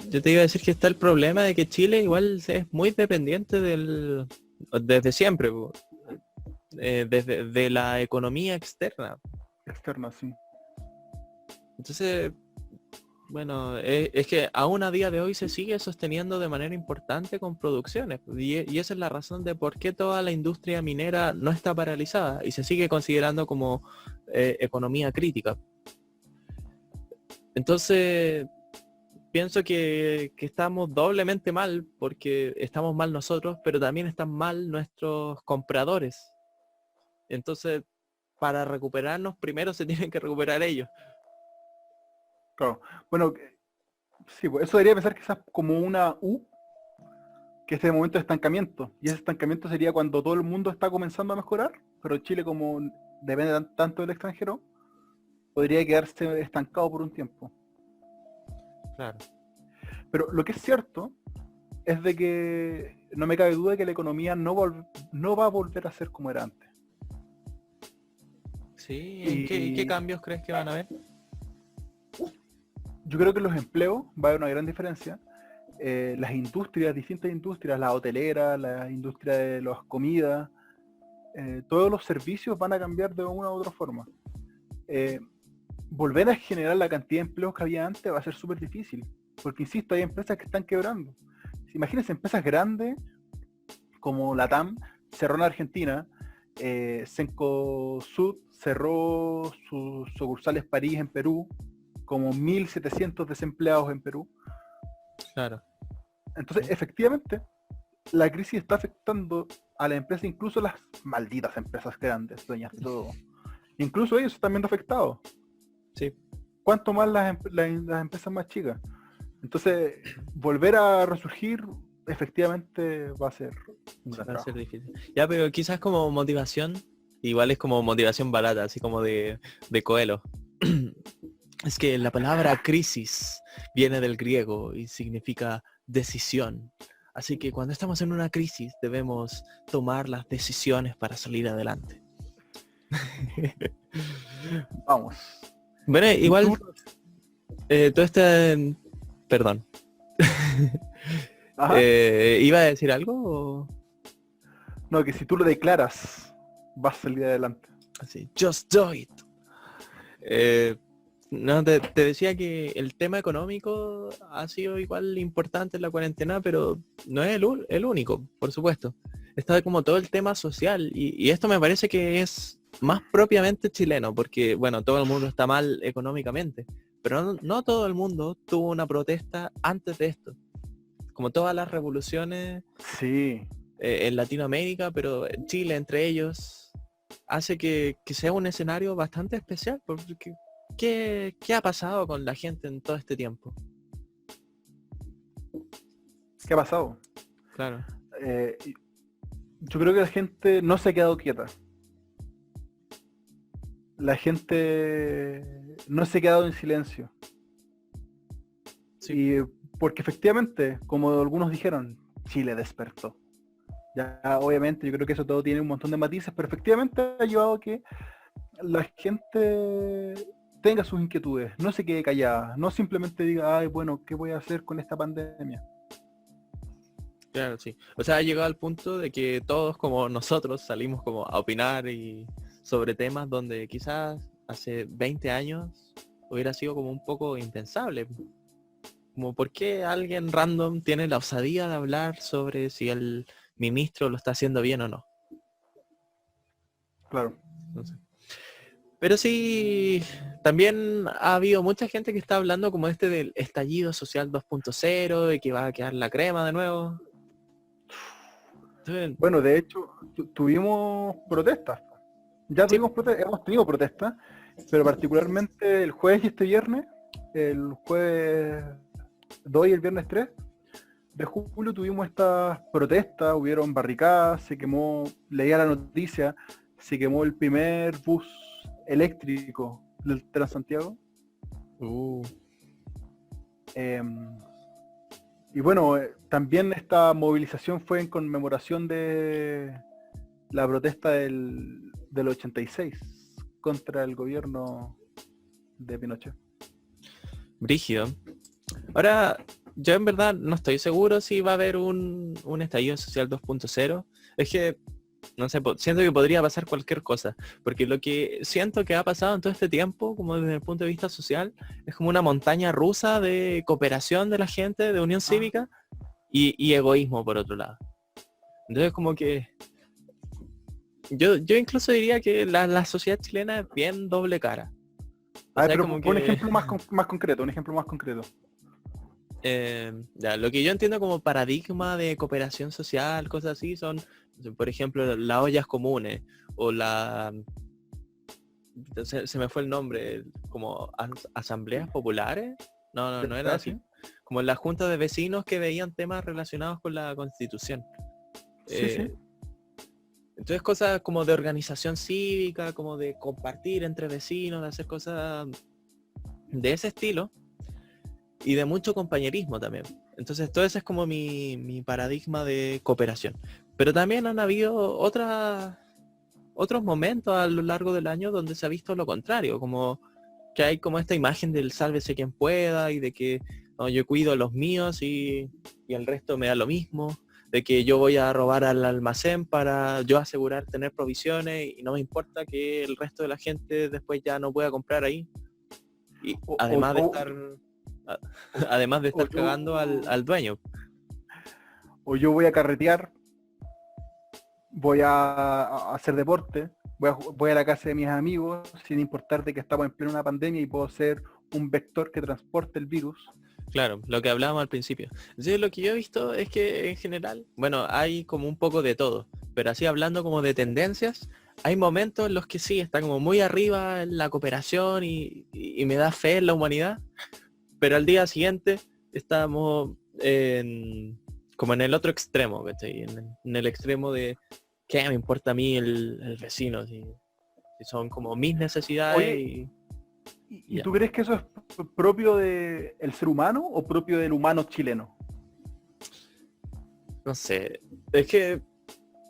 yo te iba a decir que está el problema de que Chile igual es muy dependiente desde siempre, po, desde de la economía externa. Externa, sí. Entonces, bueno, es que aún a día de hoy se sigue sosteniendo de manera importante con producciones. Y esa es la razón de por qué toda la industria minera no está paralizada y se sigue considerando como economía crítica. Entonces, pienso que estamos doblemente mal porque estamos mal nosotros, pero también están mal nuestros compradores. Entonces, para recuperarnos, primero se tienen que recuperar ellos. Claro. Bueno, sí, pues eso debería pensar quizás como una U, que es este momento de estancamiento. Y ese estancamiento sería cuando todo el mundo está comenzando a mejorar, pero Chile, como depende tanto del extranjero, podría quedarse estancado por un tiempo. Claro. Pero lo que es cierto es de que no me cabe duda de que la economía no va a volver a ser como era antes. Sí, Y ¿qué cambios crees que van a haber? yo creo que en los empleos va a haber una gran diferencia. Las industrias, distintas industrias, la hotelera, la industria de las comidas, todos los servicios van a cambiar de una u otra forma. Volver a generar la cantidad de empleos que había antes va a ser súper difícil, porque insisto, hay empresas que están quebrando. Imagínense empresas grandes como la TAM cerró en Argentina, Cencosud cerró sus sucursales París en Perú, como 1.700 desempleados en Perú. Claro. Entonces, efectivamente, la crisis está afectando a las empresas, incluso las malditas empresas grandes, dueñas de todo. Incluso ellos están viendo afectados. Sí. ¿Cuánto más las empresas más chicas? Entonces, volver a resurgir, efectivamente, va a ser un gran Va a ser trabajo. difícil. Ya, pero quizás como motivación, igual es como motivación barata, así como de Coelho. Es que la palabra crisis viene del griego y significa decisión. Así que cuando estamos en una crisis debemos tomar las decisiones para salir adelante. Vamos. Bueno, igual Tú- todo este... Perdón. Ajá. ¿Iba a decir algo? O... No, que si tú lo declaras, vas a salir adelante. Así, just do it. No, te decía que el tema económico ha sido igual importante en la cuarentena, pero no es el único, por supuesto. Está como todo el tema social y esto me parece que es más propiamente chileno, porque bueno, todo el mundo está mal económicamente, pero no todo el mundo tuvo una protesta antes de esto. Como todas las revoluciones Sí. en Latinoamérica, pero en Chile entre ellos, hace que sea un escenario bastante especial, porque ¿qué ha pasado con la gente en todo este tiempo? ¿Qué ha pasado? Claro. Yo creo que la gente no se ha quedado quieta. La gente no se ha quedado en silencio. Sí. Y porque efectivamente, como algunos dijeron, Chile despertó. Ya obviamente yo creo que eso todo tiene un montón de matices, pero efectivamente ha llevado a que la gente tenga sus inquietudes, no se quede callada, no simplemente diga, ay, bueno, ¿qué voy a hacer con esta pandemia? Claro, sí. O sea, ha llegado al punto de que todos como nosotros salimos como a opinar y sobre temas donde quizás hace 20 años hubiera sido como un poco impensable. Como por qué alguien random tiene la osadía de hablar sobre si el ministro lo está haciendo bien o no. Claro. No sé. Pero sí, también ha habido mucha gente que está hablando como del estallido social 2.0, de que va a quedar la crema de nuevo. Entonces, Bueno, de hecho, tuvimos protestas. Ya sí, hemos tenido protestas, pero particularmente el jueves y este viernes, el jueves 2 y el viernes 3 de julio tuvimos estas protestas, hubieron barricadas, se quemó, leía la noticia, se quemó el primer bus eléctrico del Transantiago. Y bueno, también esta movilización fue en conmemoración de la protesta del 86 contra el gobierno de Pinochet. brígido. Ahora, yo en verdad no estoy seguro si va a haber un estallido social 2.0. Es que, no sé, siento que podría pasar cualquier cosa. Porque lo que siento que ha pasado en todo este tiempo, como desde el punto de vista social, es como una montaña rusa de cooperación de la gente, de unión cívica y egoísmo por otro lado. Entonces como que yo incluso diría que la sociedad chilena es bien doble cara. O A ver, sea, pero como un que ejemplo más concreto, un ejemplo más concreto. ya, lo que yo entiendo como paradigma de cooperación social, cosas así, son, por ejemplo, las ollas comunes o se me fue el nombre, como asambleas populares. No era ¿Ya? así. ¿Sí? Como las juntas de vecinos que veían temas relacionados con la Constitución. Sí, sí. Eh, entonces cosas como de organización cívica, como de compartir entre vecinos, de hacer cosas de ese estilo y de mucho compañerismo también. Entonces todo ese es como mi paradigma de cooperación. Pero también han habido otros momentos a lo largo del año donde se ha visto lo contrario, como que hay como esta imagen del sálvese quien pueda y de que no, yo cuido a los míos y el resto me da lo mismo, de que yo voy a robar al almacén para yo asegurar tener provisiones y no me importa que el resto de la gente después ya no pueda comprar ahí. Y además de estar además de o estar cagando al dueño. yo voy a carretear, voy a hacer deporte, voy a la casa de mis amigos, sin importar de que estamos en plena pandemia y puedo ser un vector que transporte el virus. Claro, lo que hablábamos al principio. Entonces lo que yo he visto es que en general, bueno, hay como un poco de todo, pero así hablando como de tendencias, hay momentos en los que sí, está como muy arriba en la cooperación y me da fe en la humanidad, pero al día siguiente estamos como en el otro extremo, ¿cachai? En el extremo de qué me importa a mí el vecino, si son como mis necesidades Oye, y ¿y ya. tú crees que eso es propio del ser humano o propio del humano chileno? No sé, es que,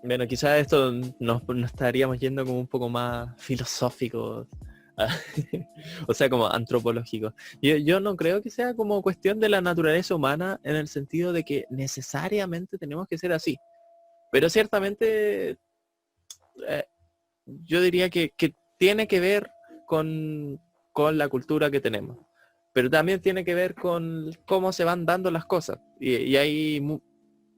bueno, quizás esto nos estaríamos yendo como un poco más filosófico, o sea, como antropológico. Yo no creo que sea como cuestión de la naturaleza humana en el sentido de que necesariamente tenemos que ser así, pero ciertamente yo diría que tiene que ver con la cultura que tenemos, pero también tiene que ver con cómo se van dando las cosas. Y hay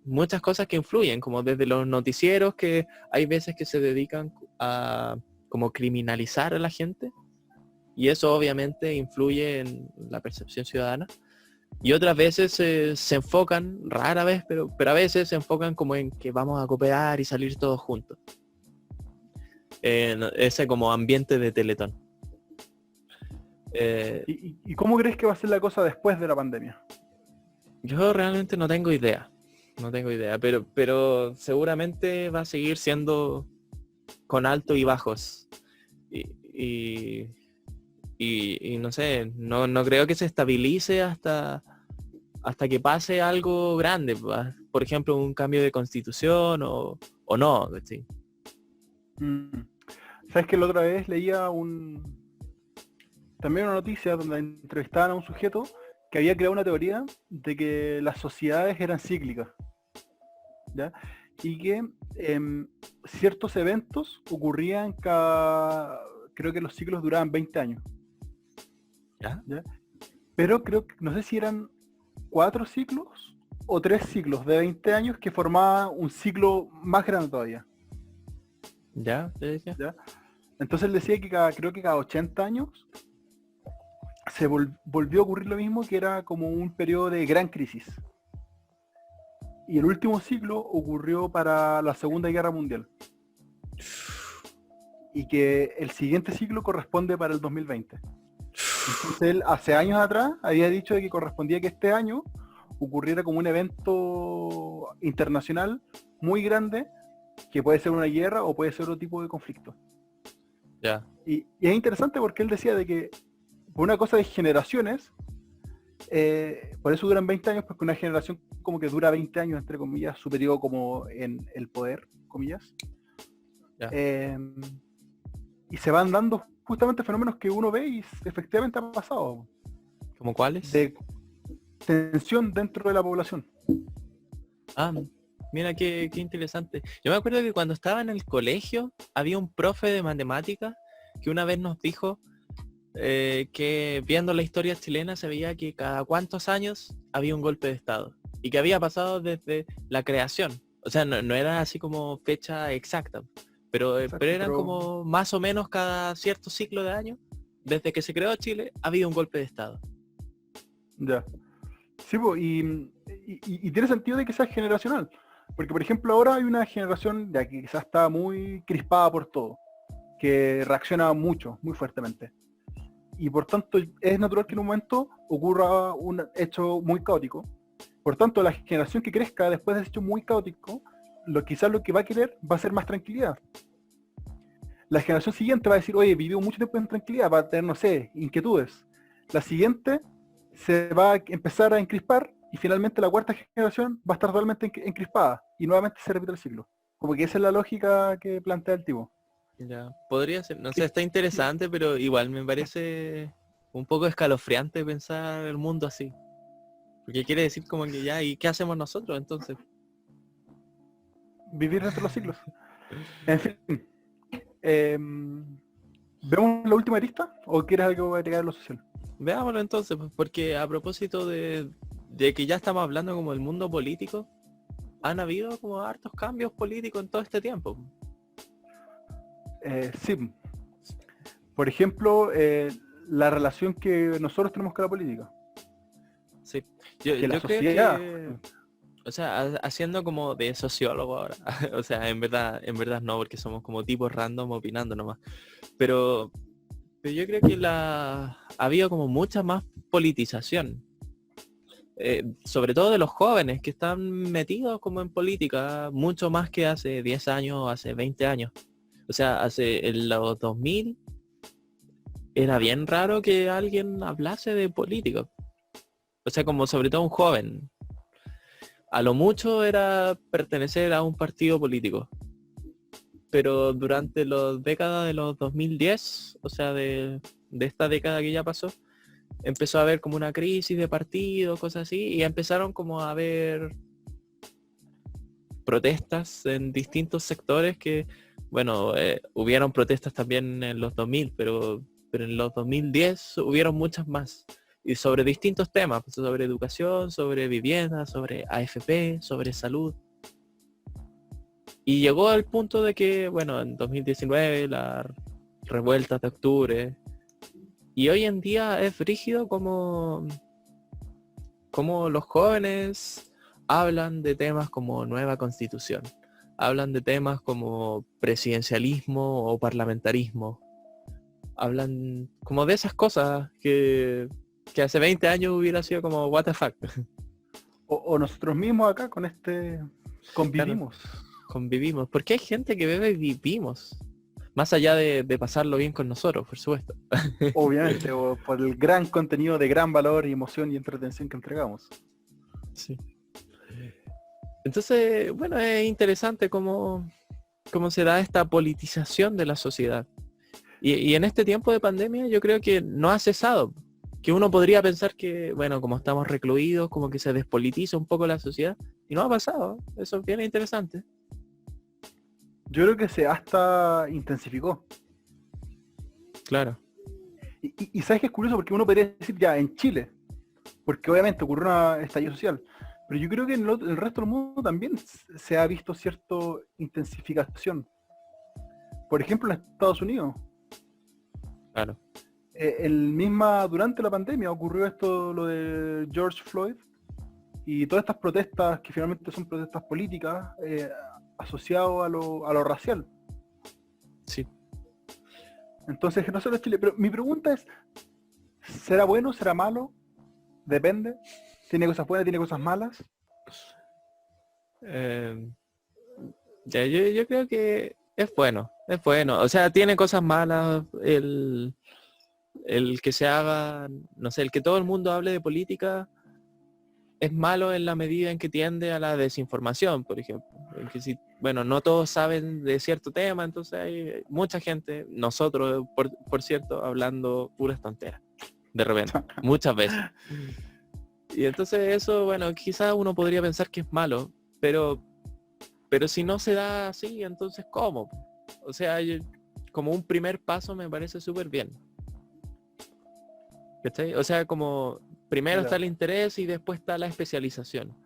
muchas cosas que influyen, como desde los noticieros, que hay veces que se dedican a como criminalizar a la gente, y eso obviamente influye en la percepción ciudadana. Y otras veces se enfocan, rara vez, pero a veces se enfocan como en que vamos a cooperar y salir todos juntos. En ese como ambiente de Teletón. Eh, ¿Y cómo crees que va a ser la cosa después de la pandemia? yo realmente no tengo idea. No tengo idea, pero seguramente va a seguir siendo con altos y bajos. Y, y, y no sé, no creo que se estabilice hasta que pase algo grande. Por ejemplo, un cambio de constitución o no. ¿Sí? Mm. ¿Sabes que la otra vez leía también una noticia donde entrevistaban a un sujeto que había creado una teoría de que las sociedades eran cíclicas, ¿ya? Y que ciertos eventos ocurrían creo que los ciclos duraban 20 años, ¿Ya? ¿ya? Pero creo que, no sé si eran 4 ciclos o 3 ciclos de 20 años que formaban un ciclo más grande todavía, ¿Ya? ¿Ya? ¿ya? Entonces él decía que creo que cada 80 años se volvió a ocurrir lo mismo, que era como un periodo de gran crisis. Y el último ciclo ocurrió para la Segunda Guerra Mundial. Y que el siguiente ciclo corresponde para el 2020. Entonces él hace años atrás había dicho de que correspondía que este año ocurriera como un evento internacional muy grande, que puede ser una guerra o puede ser otro tipo de conflicto. Ya. Y es interesante porque él decía de que por una cosa de generaciones, por eso duran 20 años, porque una generación como que dura 20 años, entre comillas, su periodo como en el poder, comillas. Y se van dando justamente fenómenos que uno ve y efectivamente han pasado. ¿Cómo cuáles? De tensión dentro de la población. Ah, mira qué interesante. Yo me acuerdo que cuando estaba en el colegio había un profe de matemáticas que una vez nos dijo que viendo la historia chilena se veía que cada cuántos años había un golpe de estado y que había pasado desde la creación. O sea, no era así como fecha exacta, pero Exacto, eran como más o menos cada cierto ciclo de años, desde que se creó Chile, había un golpe de estado. Ya. Sí, y tiene sentido de que sea generacional. Porque, por ejemplo, ahora hay una generación ya que quizás está muy crispada por todo, que reacciona mucho, muy fuertemente. Y por tanto es natural que en un momento ocurra un hecho muy caótico. Por tanto, la generación que crezca después de ese hecho muy caótico, quizás lo que va a querer va a ser más tranquilidad. La generación siguiente va a decir, oye, vivió mucho tiempo en tranquilidad, va a tener, no sé, inquietudes. La siguiente se va a empezar a encrispar y finalmente la cuarta generación va a estar totalmente encrispada y nuevamente se repite el ciclo. Como que esa es la lógica que plantea el tipo. Ya, podría ser, no sé, está interesante, pero igual me parece un poco escalofriante pensar el mundo así. Porque quiere decir como que ya, ¿y qué hacemos nosotros entonces? Vivir dentro de los ciclos. En fin. ¿Vemos la última arista? ¿O quieres algo agregar en lo social? Veámoslo entonces, pues, porque a propósito de que ya estamos hablando como del mundo político, han habido como hartos cambios políticos en todo este tiempo. Sí. Por ejemplo, la relación que nosotros tenemos con la política. Sí, yo Que la creo sociedad. que, o sea, haciendo como de sociólogo ahora, o sea, en verdad no, porque somos como tipos random opinando nomás, pero yo creo que ha habido como mucha más politización, sobre todo de los jóvenes que están metidos como en política, mucho más que hace 10 años, hace 20 años. O sea, en los 2000 era bien raro que alguien hablase de política. O sea, como sobre todo un joven. A lo mucho era pertenecer a un partido político. Pero durante las décadas de los 2010, o sea, de esta década que ya pasó, empezó a haber como una crisis de partidos, cosas así, y empezaron como a haber protestas en distintos sectores que, bueno, hubieron protestas también en los 2000, pero en los 2010 hubieron muchas más. Y sobre distintos temas, pues, sobre educación, sobre vivienda, sobre AFP, sobre salud. Y llegó al punto de que, bueno, en 2019, las revueltas de octubre, y hoy en día es brígido como los jóvenes hablan de temas como nueva constitución, hablan de temas como presidencialismo o parlamentarismo, hablan como de esas cosas que hace 20 años hubiera sido como what the fuck. O nosotros mismos acá con Claro, convivimos. convivimos, porque hay gente que bebe y vivimos, más allá de pasarlo bien con nosotros, por supuesto. Obviamente, o por el gran contenido de gran valor y emoción y entretención que entregamos. Sí. Entonces, bueno, es interesante cómo se da esta politización de la sociedad. Y en este tiempo de pandemia yo creo que no ha cesado. Que uno podría pensar que, bueno, como estamos recluidos, como que se despolitiza un poco la sociedad. Y no ha pasado. Eso es bien interesante. Yo creo que se hasta intensificó. Claro. Y sabes que es curioso porque uno podría decir ya en Chile, porque obviamente ocurrió un estallido social, pero yo creo que en el resto del mundo también se ha visto cierta intensificación. Por ejemplo, en Estados Unidos, Claro. durante la pandemia ocurrió esto, lo de George Floyd, y todas estas protestas que finalmente son protestas políticas asociadas a lo racial. Sí. Entonces, no solo es Chile, pero mi pregunta es, ¿será bueno, será malo? Depende. ¿Tiene cosas buenas, tiene cosas malas? Yo creo que es bueno. Es bueno. O sea, tiene cosas malas el que se haga, no sé, el que todo el mundo hable de política es malo en la medida en que tiende a la desinformación, por ejemplo. En que si, bueno, no todos saben de cierto tema, entonces hay mucha gente, nosotros, por cierto, hablando puras tonteras, de repente, muchas veces. Y entonces eso, bueno, quizás uno podría pensar que es malo, pero si no se da así, entonces ¿cómo? O sea, como un primer paso me parece súper bien. ¿Cachai? O sea, como primero está el interés y después está la especialización.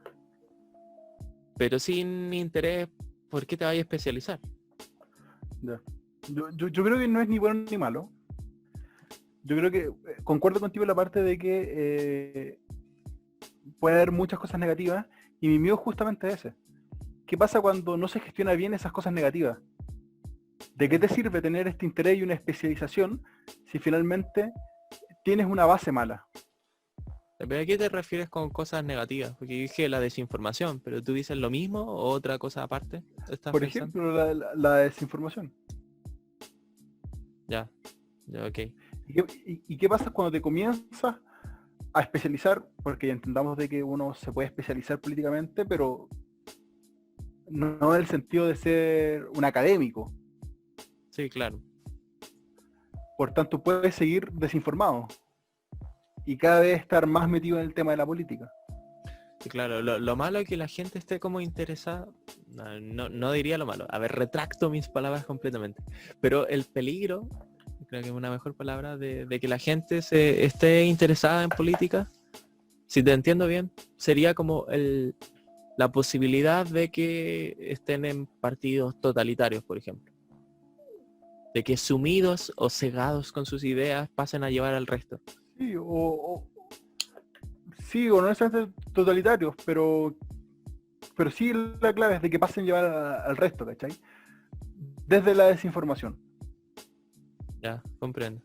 Pero sin interés, ¿por qué te vayas a especializar? Ya. Yo creo que no es ni bueno ni malo. Yo creo que concuerdo contigo en la parte de que puede haber muchas cosas negativas y mi miedo es justamente ese. ¿Qué pasa cuando no se gestiona bien esas cosas negativas? ¿De qué te sirve tener este interés y una especialización si finalmente tienes una base mala? ¿Pero a qué te refieres con cosas negativas? Porque yo dije la desinformación, pero tú dices lo mismo o otra cosa aparte. ¿Estás Por pensando? ejemplo, la desinformación. Ya, ok. ¿Y qué pasa cuando te comienzas a especializar? Porque ya entendamos de que uno se puede especializar políticamente, pero no en el sentido de ser un académico. Sí, claro. Por tanto, puedes seguir desinformado y cada vez estar más metido en el tema de la política. Sí, claro. Lo malo es que la gente esté como interesada. No diría lo malo. A ver, retracto mis palabras completamente. Pero el peligro, creo que es una mejor palabra, de que la gente se esté interesada en política, si te entiendo bien, sería como la posibilidad de que estén en partidos totalitarios, por ejemplo. De que sumidos o cegados con sus ideas pasen a llevar al resto. Sí, o no necesariamente totalitarios, pero sí la clave es de que pasen a llevar al resto, ¿cachai? Desde la desinformación. Ya, comprendo.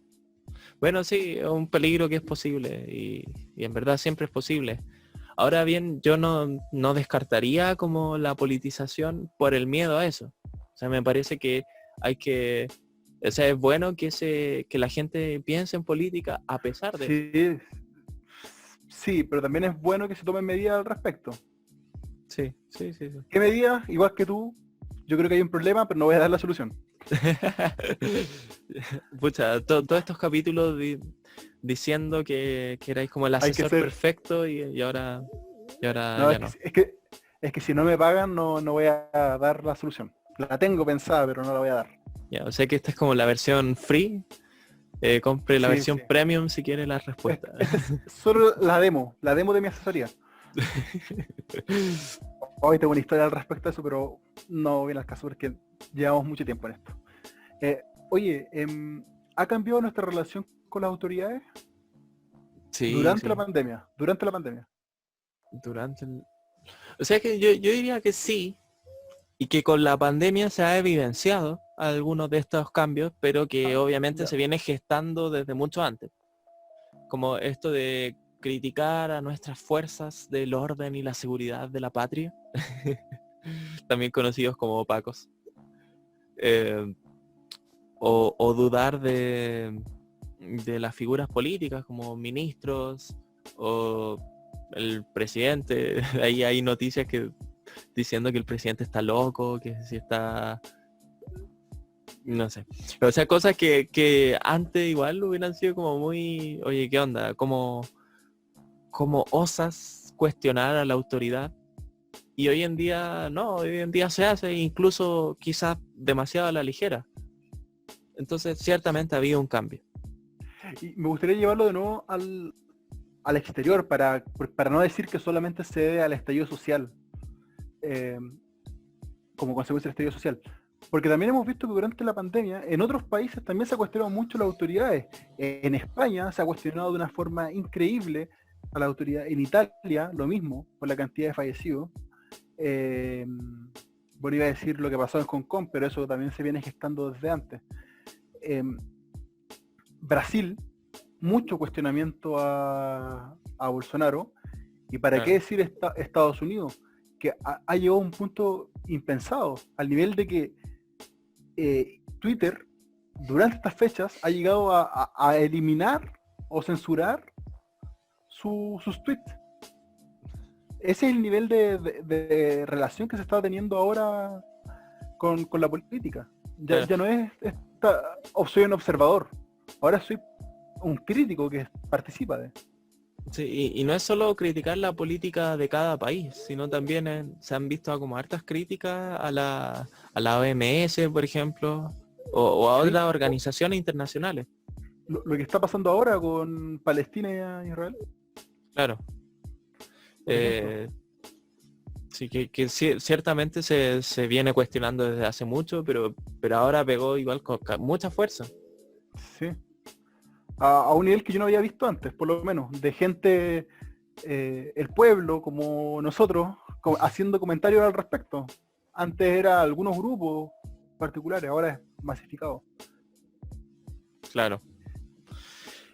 Bueno, sí, es un peligro que es posible y en verdad siempre es posible. Ahora bien, yo no descartaría como la politización por el miedo a eso. O sea, me parece que hay que, o sea, es bueno que la gente piense en política a pesar de eso. Sí, pero también es bueno que se tomen medidas al respecto. Sí, sí, sí, sí. ¿Qué medida? Igual que tú, yo creo que hay un problema, pero no voy a dar la solución. Pucha, todos estos capítulos diciendo que erais como el Hay que asesor ser... perfecto y ahora No, ya no. es que si no me pagan, no voy a dar la solución. La tengo pensada, pero no la voy a dar. Ya, o sea que esta es como la versión free. Compre la Sí, versión sí. premium si quiere la respuesta. Esta es solo la demo de mi asesoría. Hoy tengo una historia al respecto de eso, pero no viene al caso porque llevamos mucho tiempo en esto. Oye, ¿ha cambiado nuestra relación con las autoridades Sí, durante la sí. pandemia? Durante la pandemia. Durante el... O sea que yo diría que sí, y que con la pandemia se ha evidenciado algunos de estos cambios, pero que obviamente Ya. se viene gestando desde mucho antes. Como esto de criticar a nuestras fuerzas del orden y la seguridad de la patria, también conocidos como pacos. Eh, o dudar de las figuras políticas como ministros o el presidente. Ahí hay noticias que diciendo que el presidente está loco, que si está, no sé. O sea, cosas que antes igual hubieran sido como muy, oye, ¿qué onda? ¿Cómo osas cuestionar a la autoridad? Y hoy en día no, hoy en día se hace incluso quizás demasiado a la ligera. Entonces ciertamente ha habido un cambio. Y me gustaría llevarlo de nuevo al exterior para no decir que solamente se debe al estallido social, eh, como consecuencia del estallido social. Porque también hemos visto que durante la pandemia, en otros países también se ha cuestionado mucho las autoridades. En España se ha cuestionado de una forma increíble a la autoridad. En Italia, lo mismo, por la cantidad de fallecidos. Bueno, iba a decir lo que pasó en Hong Kong, pero eso también se viene gestando desde antes. Brasil, mucho cuestionamiento a Bolsonaro. ¿Y para qué Claro, decir Estados Unidos? Que ha llegado a un punto impensado, al nivel de que Twitter, durante estas fechas, ha llegado a eliminar o censurar sus tweets. Ese es el nivel de relación que se está teniendo ahora con la política. claro. Ya no es soy un observador, ahora soy un crítico que participa de. Sí, y no es solo criticar la política de cada país, sino también se han visto como hartas críticas a la OMS, por ejemplo, o a Sí, otras organizaciones internacionales. lo que está pasando ahora con Palestina e Israel, Claro. por ejemplo. Eh, sí, que ciertamente se viene cuestionando desde hace mucho, pero ahora pegó igual con mucha fuerza. Sí. A un nivel que yo no había visto antes, por lo menos, de gente, el pueblo, como nosotros, haciendo comentarios al respecto. Antes era algunos grupos particulares, ahora es masificado. Claro.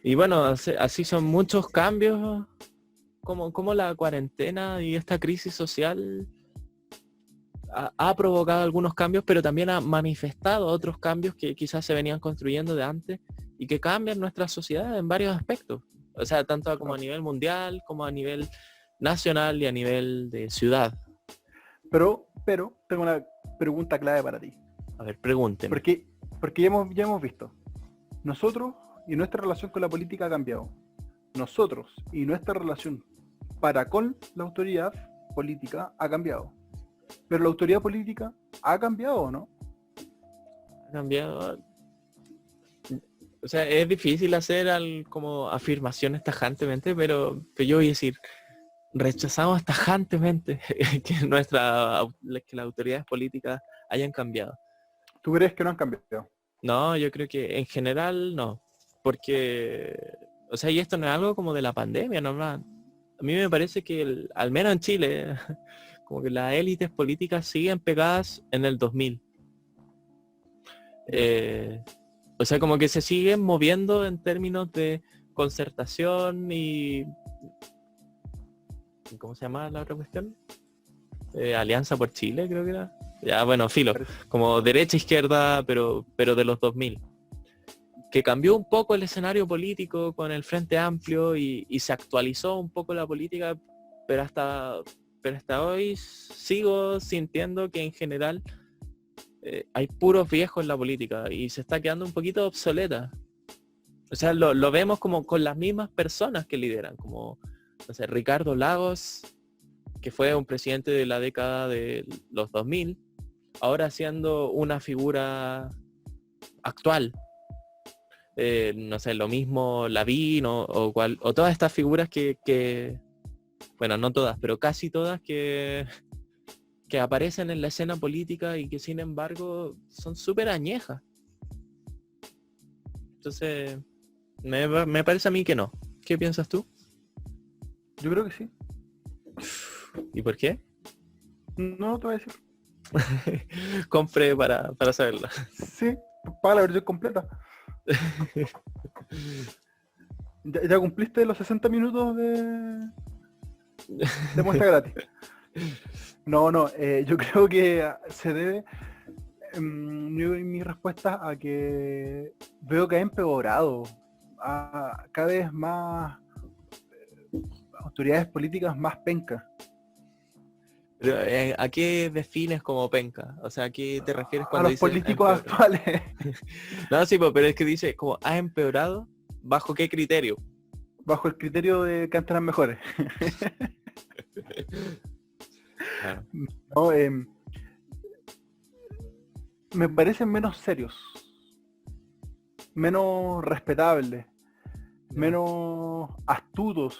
Y bueno, así son muchos cambios, como la cuarentena y esta crisis social ha provocado algunos cambios, pero también ha manifestado otros cambios que quizás se venían construyendo de antes y que cambian nuestra sociedad en varios aspectos. O sea, tanto como a Claro. nivel mundial, como a nivel nacional y a nivel de ciudad. Pero tengo una pregunta clave para ti. A ver, pregúnteme. Porque, porque ya hemos visto, nosotros y nuestra relación con la política ha cambiado. Nosotros y nuestra relación para con la autoridad política ha cambiado. Pero la autoridad política ha cambiado, ¿o no? Ha cambiado. O sea, es difícil hacer como afirmaciones tajantemente, pero yo voy a decir, rechazamos tajantemente que que las autoridades políticas hayan cambiado. ¿Tú crees que no han cambiado? No, yo creo que en general no, porque, o sea, y esto no es algo como de la pandemia, ¿no? A mí me parece que, al menos en Chile, como que las élites políticas siguen pegadas en el 2000. Ya. O sea, como que se siguen moviendo en términos de concertación y... ¿Cómo se llama la otra cuestión? Alianza por Chile, creo que era. Ya, bueno, filo, Parece. como derecha-izquierda, pero de los 2000. Que cambió un poco el escenario político con el Frente Amplio y se actualizó un poco la política, pero pero hasta hoy sigo sintiendo que en general hay puros viejos en la política y se está quedando un poquito obsoleta. O sea, lo vemos como con las mismas personas que lideran, como, no sé, Ricardo Lagos, que fue un presidente de la década de los 2000, ahora siendo una figura actual. No sé, lo mismo Lavín o todas estas figuras que, bueno, no todas, pero casi todas que aparecen en la escena política y que sin embargo son súper añejas. Entonces, me parece a mí que no. ¿Qué piensas tú? Yo creo que sí. ¿Y por qué? No te voy a decir. Compré para saberlo. Sí, paga la versión completa. Ya cumpliste los 60 minutos de muestra gratis. No, yo creo que se debe mi respuesta a que veo que ha empeorado a cada vez más autoridades políticas más pencas. Pero, ¿a qué defines como penca? O sea, ¿a qué te refieres A cuando los dices políticos empeorado? actuales, No, sí, pero es que dice como ha empeorado, ¿bajo qué criterio? bajo el criterio de que antes eran mejores. Claro. No, me parecen menos serios, menos respetables, menos astutos,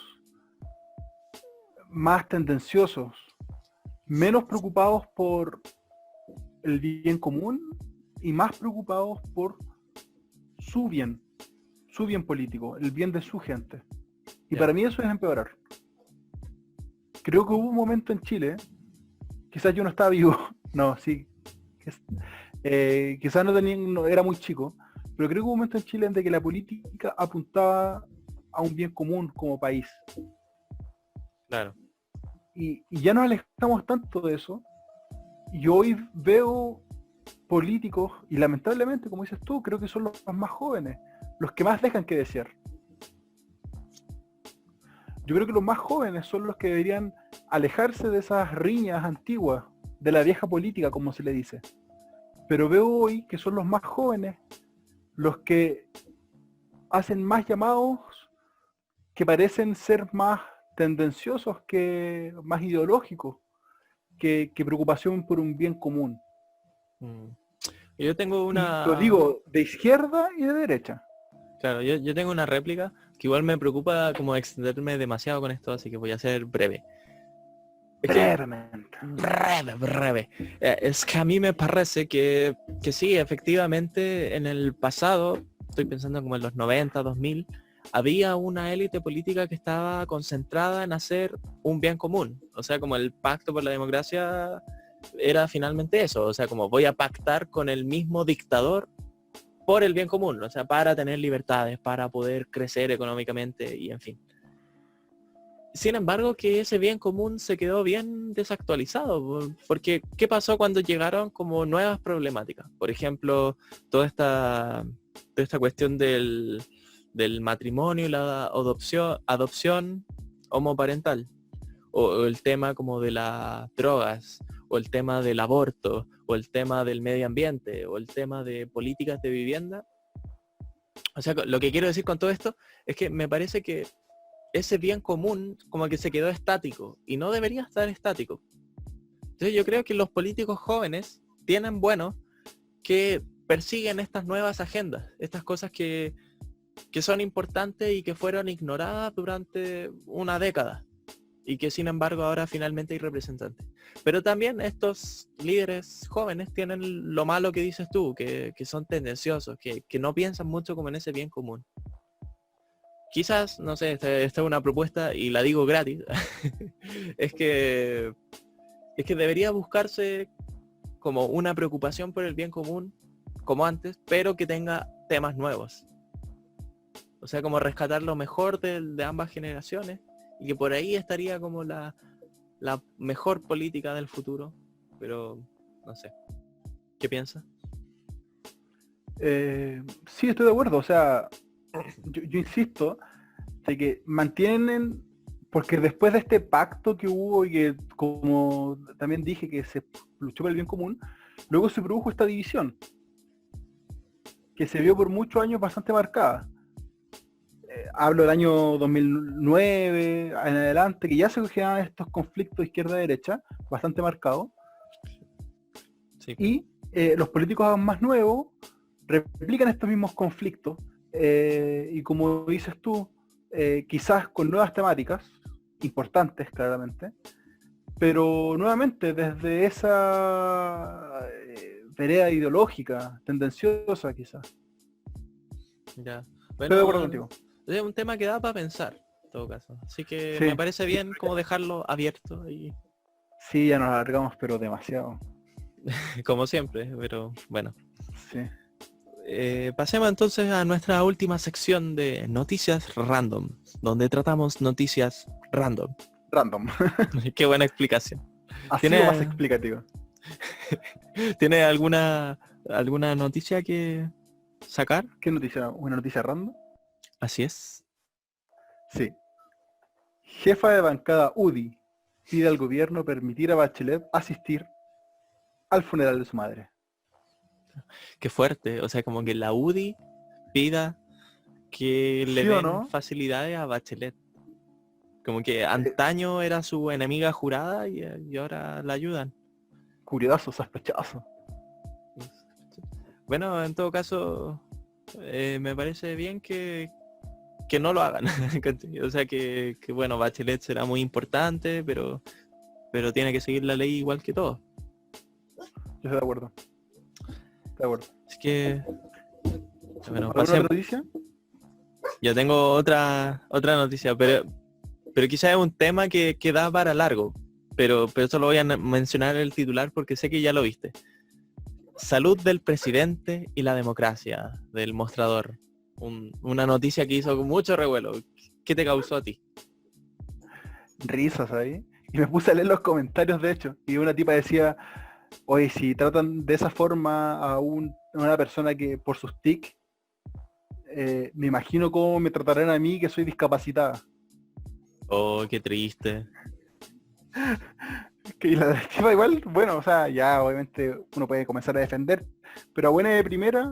más tendenciosos, menos preocupados por el bien común y más preocupados por su bien político, el bien de su gente. Y Ya. para mí eso es empeorar. Creo que hubo un momento en Chile, quizás yo no estaba vivo, no, sí, quizás no era muy chico, pero creo que hubo un momento en Chile en que la política apuntaba a un bien común como país. Claro. Y ya nos alejamos tanto de eso, y hoy veo políticos, y lamentablemente, como dices tú, creo que son los más jóvenes, los que más dejan que desear. Yo creo que los más jóvenes son los que deberían alejarse de esas riñas antiguas, de la vieja política, como se le dice. Pero veo hoy que son los más jóvenes los que hacen más llamados que parecen ser más tendenciosos, que más ideológicos, que preocupación por un bien común. Mm. Yo tengo Y lo una... digo de izquierda y de derecha. Claro, yo tengo una réplica que igual me preocupa como extenderme demasiado con esto, así que voy a ser breve. Es que Brevemente. breve. Es que a mí me parece que sí, efectivamente, en el pasado, estoy pensando como en los 90, 2000, había una élite política que estaba concentrada en hacer un bien común. O sea, como el pacto por la democracia era finalmente eso. O sea, como voy a pactar con el mismo dictador por el bien común. O sea, para tener libertades, para poder crecer económicamente y en fin. Sin embargo, que ese bien común se quedó bien desactualizado, porque ¿qué pasó cuando llegaron como nuevas problemáticas? Por ejemplo, toda esta cuestión del matrimonio y la adopción homoparental, o el tema como de las drogas, o el tema del aborto, o el tema del medio ambiente, o el tema de políticas de vivienda. O sea, lo que quiero decir con todo esto es que me parece que ese bien común como que se quedó estático y no debería estar estático. Entonces yo creo que los políticos jóvenes tienen bueno que persiguen estas nuevas agendas, estas cosas que son importantes y que fueron ignoradas durante una década y que sin embargo ahora finalmente hay representantes. Pero también estos líderes jóvenes tienen lo malo que dices tú, que son tendenciosos, que no piensan mucho como en ese bien común. Quizás, no sé, esta es una propuesta y la digo gratis, es que debería buscarse como una preocupación por el bien común, como antes, pero que tenga temas nuevos. O sea, como rescatar lo mejor de ambas generaciones y que por ahí estaría como la mejor política del futuro. Pero, no sé, ¿qué piensas? Sí, estoy de acuerdo. O sea, yo insisto de que mantienen Porque después de este pacto que hubo y que, como también dije, que se luchó por el bien común, luego se produjo esta división, que se vio por muchos años bastante marcada. Hablo del año 2009 en adelante, que ya se generaban estos conflictos izquierda-derecha, bastante marcados, Sí. y los políticos más nuevos replican estos mismos conflictos, y como dices tú, quizás con nuevas temáticas, importantes claramente, pero nuevamente desde esa vereda ideológica, tendenciosa quizás. Ya. Estoy de acuerdo Bueno, contigo. es un tema que da para pensar, en todo caso. Así que Sí, me parece bien como dejarlo abierto y sí, ya nos alargamos, pero demasiado. como siempre, pero bueno. Sí. Pasemos entonces a nuestra última sección de noticias random, donde tratamos noticias random. Random. Qué buena explicación. Así o más ¿Tiene, explicativo. ¿tiene alguna noticia que sacar? ¿Qué noticia? ¿Una noticia random? Así es. Sí. Jefa de bancada UDI pide al gobierno permitir a Bachelet asistir al funeral de su madre. Qué fuerte. O sea, como que la UDI pida que le ¿Sí o den no? facilidades a Bachelet. Como que antaño era su enemiga jurada y ahora la ayudan. Curioso, sospechoso. Bueno, en todo caso, me parece bien que no lo hagan. ¿Cachai? O sea bueno, Bachelet será muy importante, pero tiene que seguir la ley igual que todos. Yo estoy de acuerdo. Estoy de acuerdo. Así que, bueno, ¿Alguna otra pasemos. noticia? Yo tengo otra noticia, pero quizás es un tema que da para largo. Pero eso lo voy a mencionar en el titular porque sé que ya lo viste. Salud del presidente y la democracia, del mostrador. Una noticia que hizo mucho revuelo. ¿Qué te causó a ti? Risas ahí. Y me puse a leer los comentarios, de hecho. Y una tipa decía, oye, si tratan de esa forma a una persona que por sus tics, me imagino cómo me tratarán a mí que soy discapacitada. Oh, qué triste. Que la directiva igual, bueno, o sea, ya obviamente uno puede comenzar a defender, pero a buena de primera,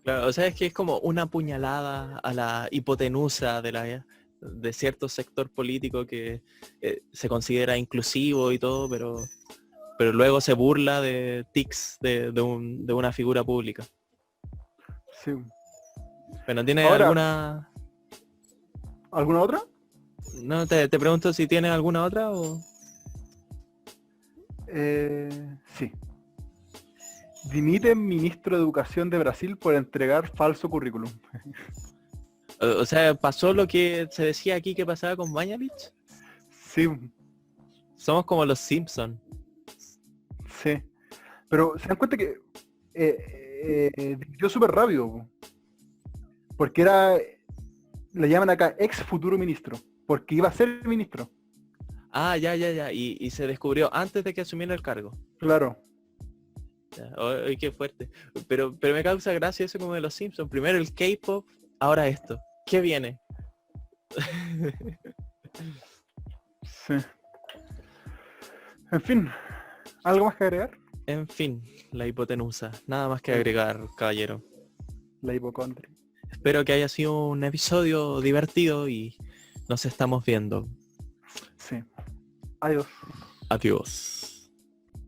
Claro, o sea, es que es como una puñalada a la hipotenusa de cierto sector político que se considera inclusivo y todo, pero luego se burla de tics de una figura pública. sí. Bueno, ¿tiene Ahora, alguna? ¿alguna otra? No, te pregunto si tiene alguna otra o... Sí. Dimite ministro de Educación de Brasil por entregar falso currículum. O sea, pasó lo que se decía aquí que pasaba con Mañalich. Sí, Somos como los Simpson. sí. Pero se dan cuenta que dimitió súper rápido, po, porque le llaman acá ex futuro ministro, porque iba a ser ministro. Ah, ya. Y se descubrió antes de que asumiera el cargo. Claro. Ya, ay, qué fuerte. Pero me causa gracia eso como de los Simpsons. Primero el K-pop, ahora esto. ¿Qué viene? Sí. En fin, ¿algo más que agregar? En fin, la hipotenusa. Nada más que agregar, caballero. La hipocondria. Espero que haya sido un episodio divertido y nos estamos viendo. Sí. Adiós. Adiós.